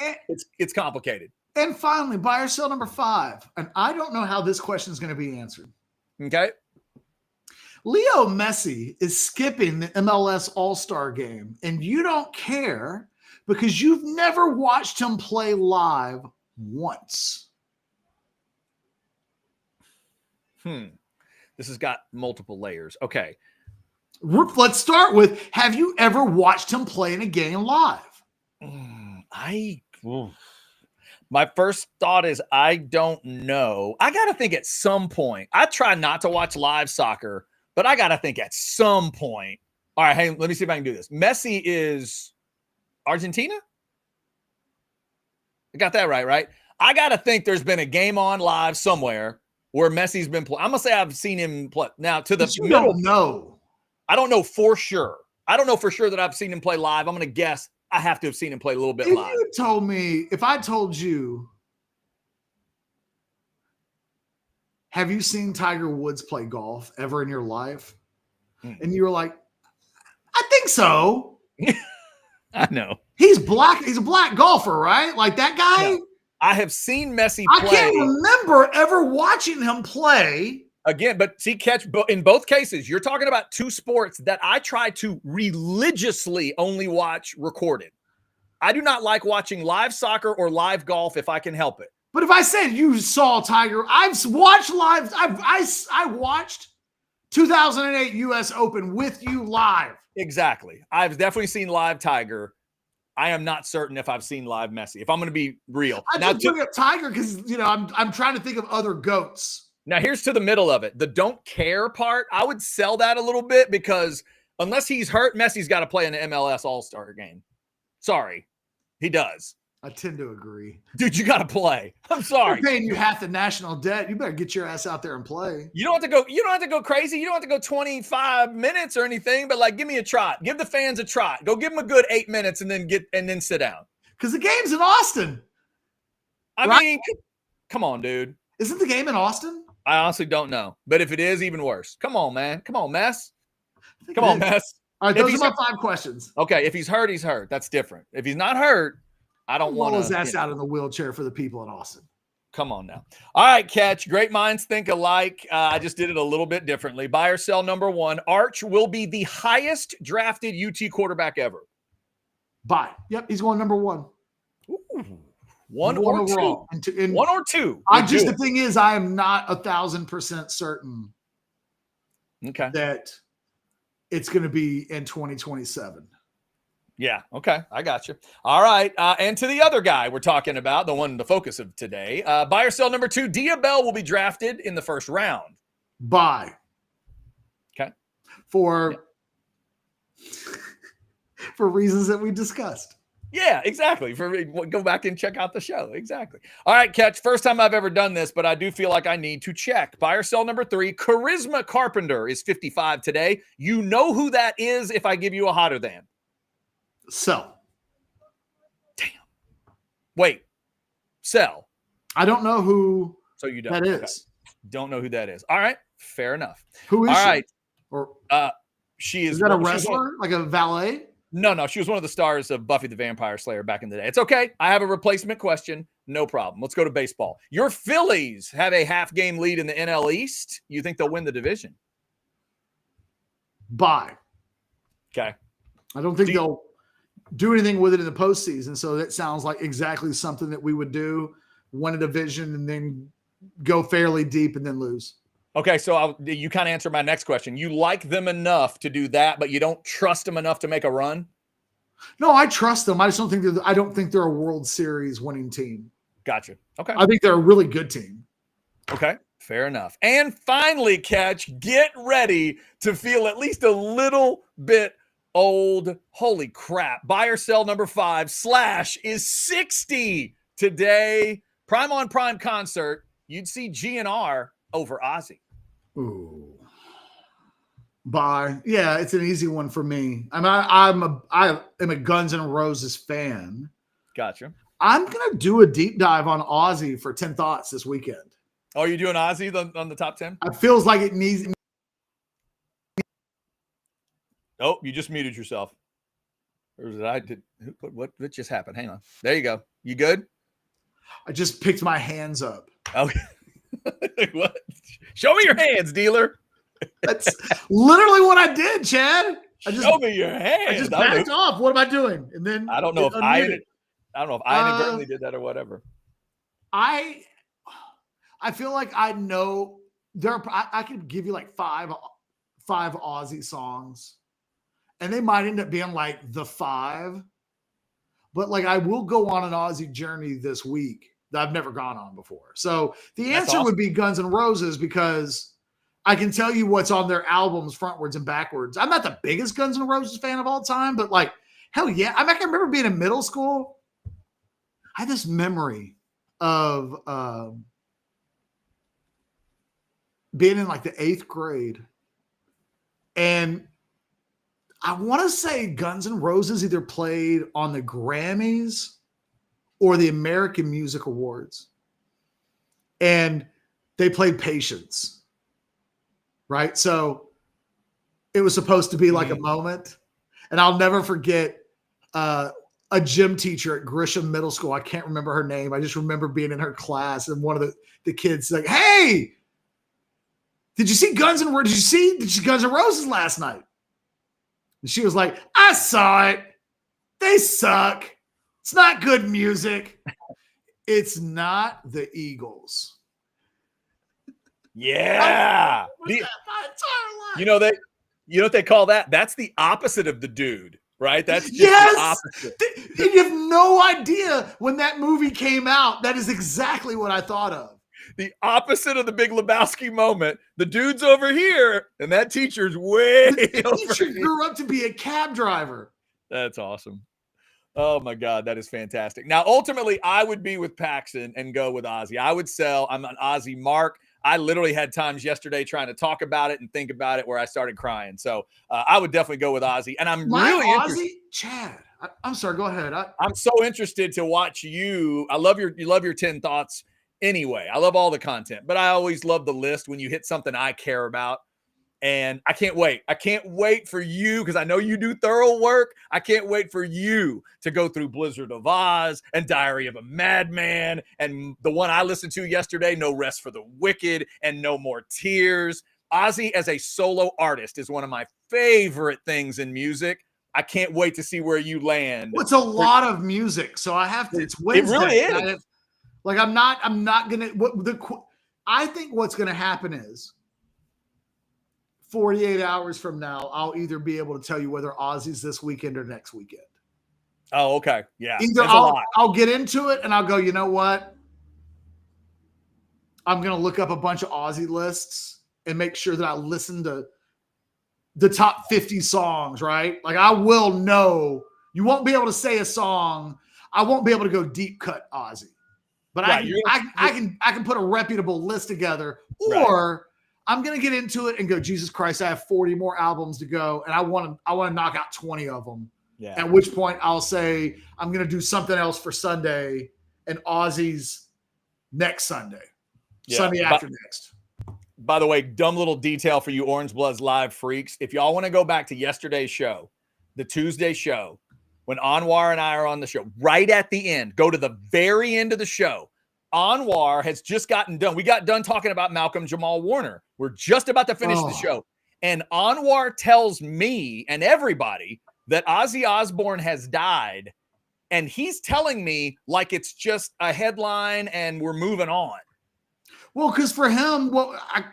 complicated. And finally, buy or sell number 5. And I don't know how this question is going to be answered. Okay. Leo Messi is skipping the MLS All-Star game, and you don't care because you've never watched him play live once. This has got multiple layers. Okay. Let's start with, have you ever watched him play in a game live? My first thought is I don't know. I got to think at some point. I try not to watch live soccer, but I got to think at some point. All right, hey, let me see if I can do this. Messi is Argentina? I got that right? I got to think there's been a game on live somewhere where Messi's been playing. I'm going to say I've seen him play. Now, to the middle. No. I don't know for sure. I don't know for sure that I've seen him play live. I'm going to guess I have to have seen him play a little bit live. If I told you, have you seen Tiger Woods play golf ever in your life? And you were like, think so. I know. He's black. He's a black golfer, right? Like that guy. No. I have seen Messi play. I can't remember ever watching him play. Again, but see, catch in both cases, you're talking about two sports that I try to religiously only watch recorded. I do not like watching live soccer or live golf if I can help it. But if I said you saw Tiger, I've watched live. I watched 2008 U.S. Open with you live. Exactly. I've definitely seen live Tiger. I am not certain if I've seen live Messi. If I'm going to be real, I just bring up Tiger because I'm trying to think of other goats. Now, here's to the middle of it. The don't care part, I would sell that a little bit because unless he's hurt, Messi's got to play in the MLS All-Star game. Sorry. He does. I tend to agree. Dude, you got to play. I'm sorry. They're paying you half the national debt. You better get your ass out there and play. You don't have to go crazy. You don't have to go 25 minutes or anything, but like give me a trot. Give the fans a trot. Go give them a good 8 minutes and then sit down. Because the game's in Austin. I mean, come on, dude. Isn't the game in Austin? I honestly don't know. But if it is, even worse. Come on, man. Come on, Mess. Come on, Mess. All right, those are my 5 questions. Okay, if he's hurt, he's hurt. That's different. If he's not hurt, I don't want to. Roll his ass out in the wheelchair for the people in Austin. Come on now. All right, Catch. Great minds think alike. I just did it a little bit differently. Buy or sell number 1. Arch will be the highest drafted UT quarterback ever. Buy. Yep, he's going number 1. Ooh. One or overall. Two. One or two. The thing is, I am not 1,000% certain that it's going to be in 2027. Yeah. Okay. I got you. All right. And to the other guy we're talking about, the focus of today, buy or sell number 2, Diabell will be drafted in the first round. Buy. Okay. For reasons that we discussed. Yeah, exactly. Go back and check out the show. Exactly. All right, Catch. First time I've ever done this, but I do feel like I need to check. Buy or sell number 3. Charisma Carpenter is 55 today. You know who that is if I give you a hotter than. Sell. Damn. Wait. Sell. I don't know who so you don't. that is. Okay. Don't know who that is. All right. Fair enough. Who is All she? Right. Or she is that a wrestler? Like a valet? No. She was one of the stars of Buffy the Vampire Slayer back in the day. It's okay. I have a replacement question. No problem. Let's go to baseball. Your Phillies have a half-game lead in the NL East. You think they'll win the division? Buy. Okay. I don't think they'll do anything with it in the postseason. So that sounds like exactly something that we would do. Win a division and then go fairly deep and then lose. Okay, so you kind of answered my next question. You like them enough to do that, but you don't trust them enough to make a run? No, I trust them. I just don't think they're a World Series winning team. Gotcha. Okay. I think they're a really good team. Okay, fair enough. And finally, Catch, get ready to feel at least a little bit old. Holy crap. Buy or sell number 5. Slash is 60 today. Prime on Prime concert. You'd see GNR over Ozzy. Ooh. Buy. Yeah, it's an easy one for me. I am a Guns N' Roses fan. Gotcha. I'm gonna do a deep dive on Ozzy for 10 Thoughts this weekend. Oh, you're doing Ozzy on the top 10? It feels like it needs. Oh, you just muted yourself. Or was it what just happened? Hang on. There you go. You good? I just picked my hands up. Okay. What? Show me your hands, dealer. That's literally what I did, Chad. Show me your hands. I just backed off. What am I doing? And then I don't know if I inadvertently did that or whatever. I feel like I know I could give you like five Aussie songs, and they might end up being like the 5. But like I will go on an Aussie journey this week that I've never gone on before. So the answer would be Guns N' Roses because I can tell you what's on their albums frontwards and backwards. I'm not the biggest Guns N' Roses fan of all time, but like, hell yeah. I can remember being in middle school. I had this memory of being in like the 8th grade. And I want to say Guns N' Roses either played on the Grammys or the American Music Awards. And they played Patience. Right? So it was supposed to be like a moment. And I'll never forget a gym teacher at Grisham Middle School. I can't remember her name. I just remember being in her class and one of the kids like, "Hey, did you see Guns N' Roses last night?" And she was like, "I saw it. They suck. It's not good music." It's not the Eagles. Yeah. You know what they call that? That's the opposite of the dude, right? That's just the opposite. And you have no idea when that movie came out. That is exactly what I thought of. The opposite of the Big Lebowski moment. The dude's over here, and that teacher's way over The teacher here. grew up to be a cab driver. That's awesome. Oh my God, that is fantastic. Now, ultimately, I would be with Paxton and go with Ozzy. I would sell. I'm an Ozzy mark. I literally had times yesterday trying to talk about it and think about it where I started crying. So I would definitely go with Ozzy. And I'm really interested. Chad. I'm sorry. Go ahead. I'm so interested to watch you. You love your 10 thoughts anyway. I love all the content, but I always love the list when you hit something I care about. And I can't wait. I can't wait for you because I know you do thorough work. I can't wait for you to go through Blizzard of Oz and Diary of a Madman and the one I listened to yesterday, No Rest for the Wicked and No More Tears. Ozzy as a solo artist is one of my favorite things in music. I can't wait to see where you land. Well, it's a lot of music, so I have to. It's Wednesday. It really is. I'm not gonna. I think what's gonna happen is 48 hours from now, I'll either be able to tell you whether Ozzy's this weekend or next weekend. Oh, okay. Yeah. Either I'll get into it and I'll go, you know what? I'm going to look up a bunch of Ozzy lists and make sure that I listen to the top 50 songs, right? Like I will know. You won't be able to say a song. I won't be able to go deep cut Ozzy. But right, I can put a reputable list together, or I'm going to get into it and go, Jesus Christ, I have 40 more albums to go, and I want to knock out 20 of them. Yeah. At which point I'll say I'm going to do something else for Sunday and Ozzy's next Sunday. Yeah. Sunday after next. By the way, dumb little detail for you Orange Bloods live freaks. If y'all want to go back to yesterday's show, the Tuesday show, when Anwar and I are on the show, right at the end, go to the very end of the show. Anwar has just gotten done. We got done talking about Malcolm Jamal Warner. We're just about to finish the show. And Anwar tells me and everybody that Ozzy Osbourne has died. And he's telling me like it's just a headline and we're moving on. Well, because for him, I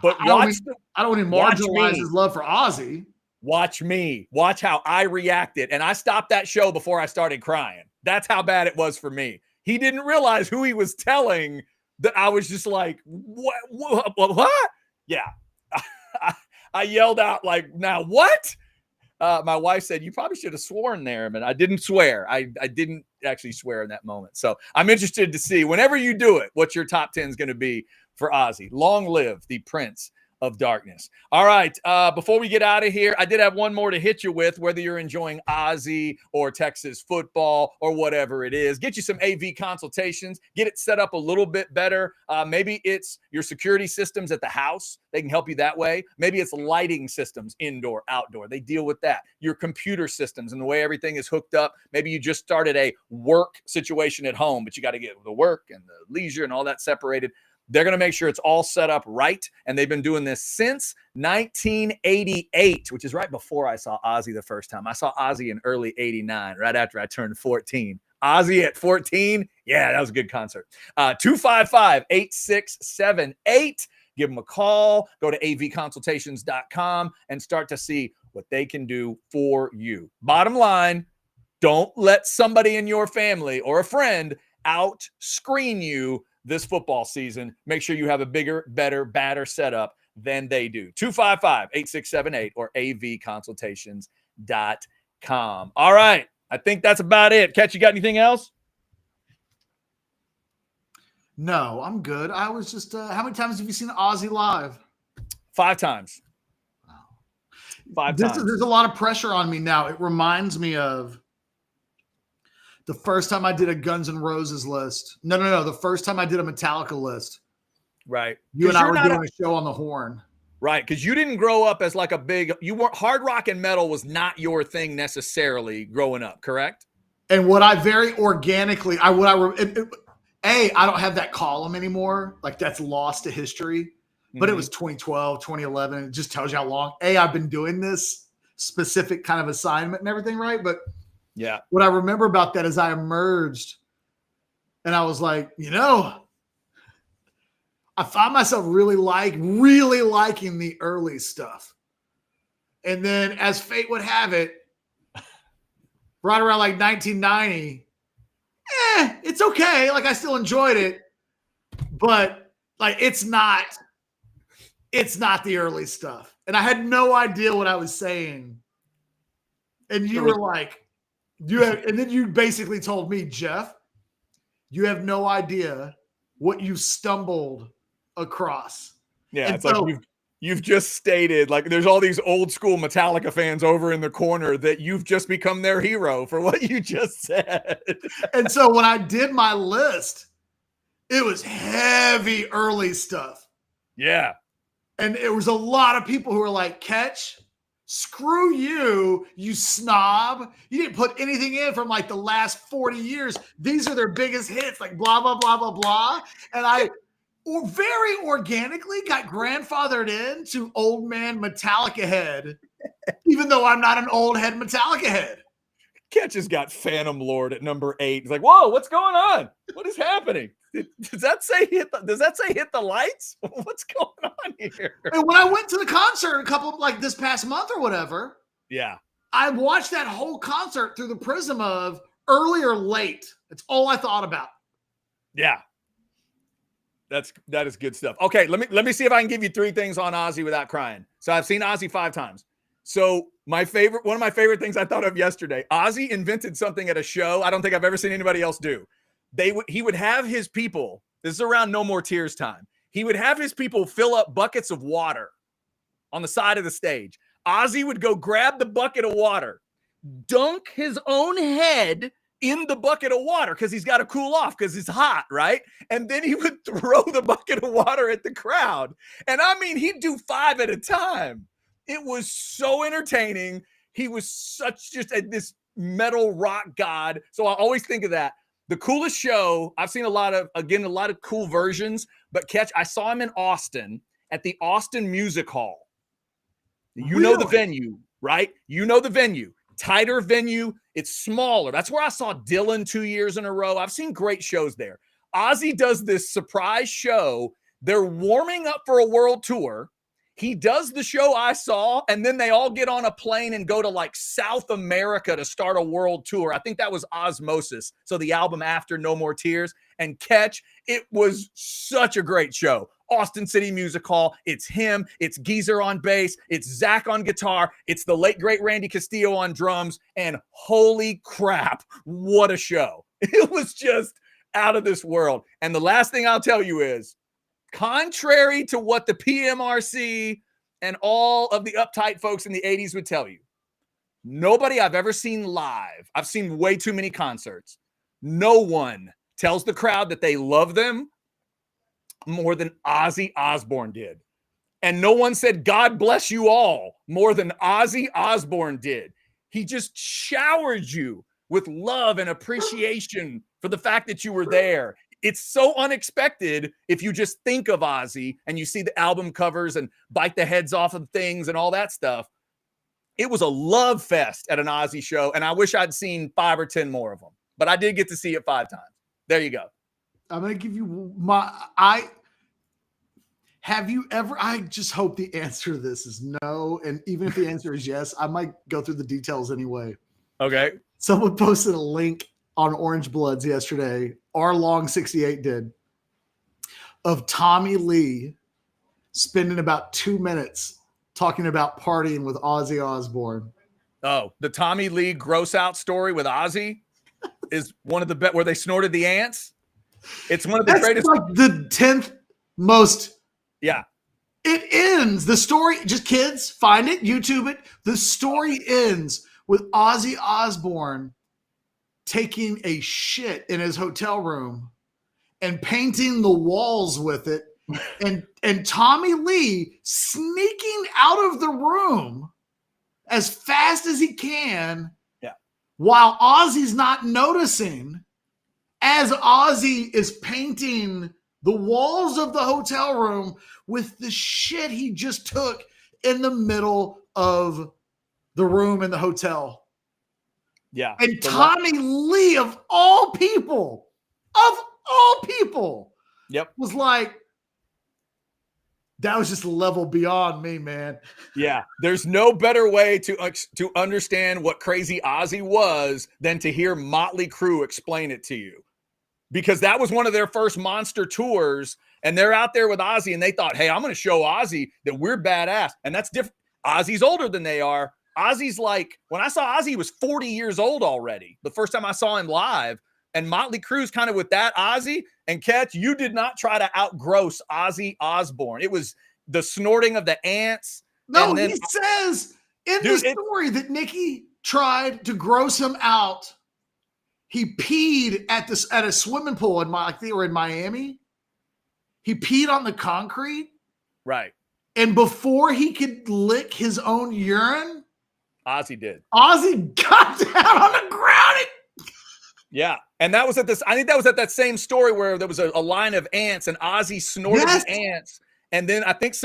don't want to marginalize his love for Ozzy. Watch me. Watch how I reacted. And I stopped that show before I started crying. That's how bad it was for me. He didn't realize who he was telling that I was just like, what? Yeah. I yelled out like, now what? My wife said, you probably should have sworn there, but I didn't swear. I didn't actually swear in that moment. So I'm interested to see whenever you do it, what your top 10 is going to be for Ozzy. Long live the Prince of Darkness. All right. Before we get out of here, I did have one more to hit you with, whether you're enjoying Ozzy or Texas football or whatever it is. Get you some AV consultations, get it set up a little bit better. Maybe it's your security systems at the house. They can help you that way. Maybe it's lighting systems, indoor, outdoor. They deal with that. Your computer systems and the way everything is hooked up. Maybe you just started a work situation at home, but you got to get the work and the leisure and all that separated. They're going to make sure it's all set up right. And they've been doing this since 1988, which is right before I saw Ozzy the first time. I saw Ozzy in early 89, right after I turned 14. Ozzy at 14. Yeah, that was a good concert. 255-8678. Give them a call. Go to avconsultations.com and start to see what they can do for you. Bottom line, don't let somebody in your family or a friend out screen you this football season. Make sure you have a bigger, better, badder setup than they do. 255-8678 or avconsultations.com. All right. I think that's about it. Catch, you got anything else? No, I'm good. I was just, how many times have you seen Ozzy live? 5 times. Wow. 5 times. There's a lot of pressure on me now. It reminds me of the first time I did a Guns N' Roses list. No. The first time I did a Metallica list. Right. You and I were doing a show on the Horn. Right, because you didn't grow up as like a big, you weren't, hard rock and metal was not your thing necessarily growing up, correct? And what I very organically, I don't have that column anymore. Like that's lost to history. But it was 2012, 2011. It just tells you how long, I've been doing this specific kind of assignment and everything, right? But yeah, what I remember about that is I emerged and I was like, I found myself really liking the early stuff. And then as fate would have it, right around like 1990, it's okay. Like I still enjoyed it, but like it's not the early stuff. And I had no idea what I was saying. And you were like, and then you basically told me, Jeff, you have no idea what you stumbled across. Yeah, and it's like you've just stated, like there's all these old school Metallica fans over in the corner that you've just become their hero for what you just said. And so when I did my list, it was heavy early stuff. Yeah. And it was a lot of people who were like, Catch, screw you, you snob. You didn't put anything in from like the last 40 years. These are their biggest hits, like blah, blah, blah, blah, blah. And I very organically got grandfathered into old man Metallica head, even though I'm not an old head Metallica head. Catch has got Phantom Lord at number 8. He's like, whoa, what's going on? What is happening? Does that say hit the lights? What's going on here? And when I went to the concert like this past month or whatever, yeah, I watched that whole concert through the prism of early or late. That's all I thought about. Yeah. That is good stuff. Okay, let me see if I can give you 3 things on Ozzy without crying. So I've seen Ozzy 5 times. So one of my favorite things I thought of yesterday, Ozzy invented something at a show I don't think I've ever seen anybody else do. He would have his people, this is around No More Tears time, he would have his people fill up buckets of water on the side of the stage. Ozzy would go grab the bucket of water, dunk his own head in the bucket of water because he's got to cool off because it's hot, right? And then he would throw the bucket of water at the crowd. And I mean, he'd do 5 at a time. It was so entertaining. He was such just this metal rock god. So I always think of that. The coolest show, I've seen a lot of cool versions, but Catch, I saw him in Austin at the Austin Music Hall. You know the venue, right? You know the venue. Tighter venue. It's smaller. That's where I saw Dylan 2 years in a row. I've seen great shows there. Ozzy does this surprise show. They're warming up for a world tour. He does the show I saw, and then they all get on a plane and go to like South America to start a world tour. I think that was Osmosis. So the album after No More Tears. And Catch, it was such a great show. Austin City Music Hall. It's him. It's Geezer on bass. It's Zach on guitar. It's the late, great Randy Castillo on drums. And holy crap, what a show. It was just out of this world. And the last thing I'll tell you is, contrary to what the PMRC and all of the uptight folks in the 80s would tell you, nobody I've ever seen live, I've seen way too many concerts, no one tells the crowd that they love them more than Ozzy Osbourne did. And no one said, God bless you all, more than Ozzy Osbourne did. He just showered you with love and appreciation for the fact that you were there. It's so unexpected if you just think of Ozzy and you see the album covers and bite the heads off of things and all that stuff. It was a love fest at an Ozzy show, and I wish I'd seen 5 or 10 more of them. But I did get to see it 5 times. There you go. I'm going to give you have you ever, I just hope the answer to this is no. And even if the answer is yes, I might go through the details anyway. Okay. Someone posted a link on Orange Bloods yesterday, Long68 did, of Tommy Lee spending about 2 minutes talking about partying with Ozzy Osbourne. Oh, the Tommy Lee gross out story with Ozzy is one of the best, where they snorted the ants. It's one of the greatest. Like the 10th most. Yeah. It ends. The story, just kids, find it, YouTube it. The story ends with Ozzy Osbourne taking a shit in his hotel room and painting the walls with it and Tommy Lee sneaking out of the room as fast as he can, while Ozzy's not noticing, as Ozzy is painting the walls of the hotel room with the shit he just took in the middle of the room in the hotel. Yeah. And Tommy Lee, of all people, was like, that was just a level beyond me, man. Yeah, there's no better way to understand what crazy Ozzy was than to hear Motley Crue explain it to you. Because that was one of their first monster tours, and they're out there with Ozzy, and they thought, hey, I'm going to show Ozzy that we're badass. And that's different. Ozzy's older than they are. Ozzy's like, when I saw Ozzy, he was 40 years old already. The first time I saw him live. And Motley Crue's kind of with that Ozzy. And Catch, you did not try to outgross Ozzy Osbourne. It was the snorting of the ants. No, he says in the story that Nikki tried to gross him out. He peed at a swimming pool in Miami. He peed on the concrete. Right. And before he could lick his own urine, Ozzy did. Ozzy got down on the ground. Yeah. And that was I think that was at that same story where there was a line of ants and Ozzy snorted the ants. And then I think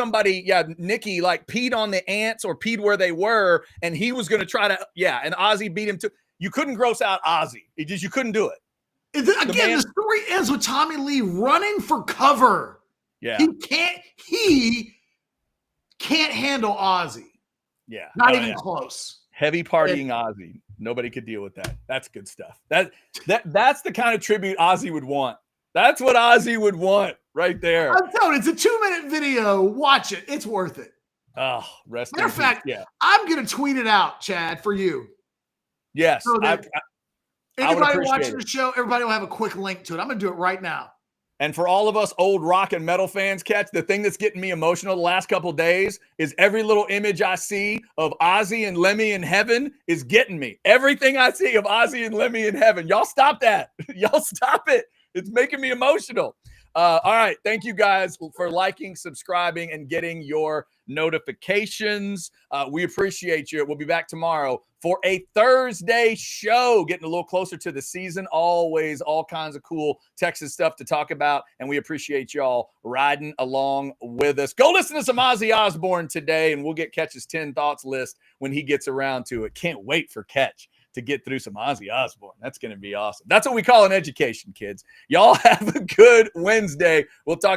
Nikki like peed on the ants or peed where they were. And he was going to try to, and Ozzy beat him too. You couldn't gross out Ozzy. You couldn't do it. The story ends with Tommy Lee running for cover. Yeah. He can't handle Ozzy. Yeah. Not even close. Heavy partying Ozzy. Nobody could deal with that. That's good stuff. That's the kind of tribute Ozzy would want. That's what Ozzy would want right there. I'm telling you, it's a 2-minute video. Watch it. It's worth it. Oh, rest Matter of fact, I'm going to tweet it out, Chad, for you. Yes. So anybody watching the show, everybody will have a quick link to it. I'm going to do it right now. And for all of us old rock and metal fans, Catch, the thing that's getting me emotional the last couple of days is every little image I see of Ozzy and Lemmy in heaven is getting me. Everything I see of Ozzy and Lemmy in heaven. Y'all stop that. Y'all stop it. It's making me emotional. All right. Thank you guys for liking, subscribing, and getting your notifications. We appreciate you. We'll be back tomorrow for a Thursday show, getting a little closer to the season. Always all kinds of cool Texas stuff to talk about, and we appreciate y'all riding along with us. Go listen to some Ozzy Osbourne today, and we'll get Catch's 10 thoughts list when he gets around to it. Can't wait for Catch to get through some Ozzy Osbourne. That's going to be awesome. That's what we call an education, kids. Y'all have a good Wednesday. We'll talk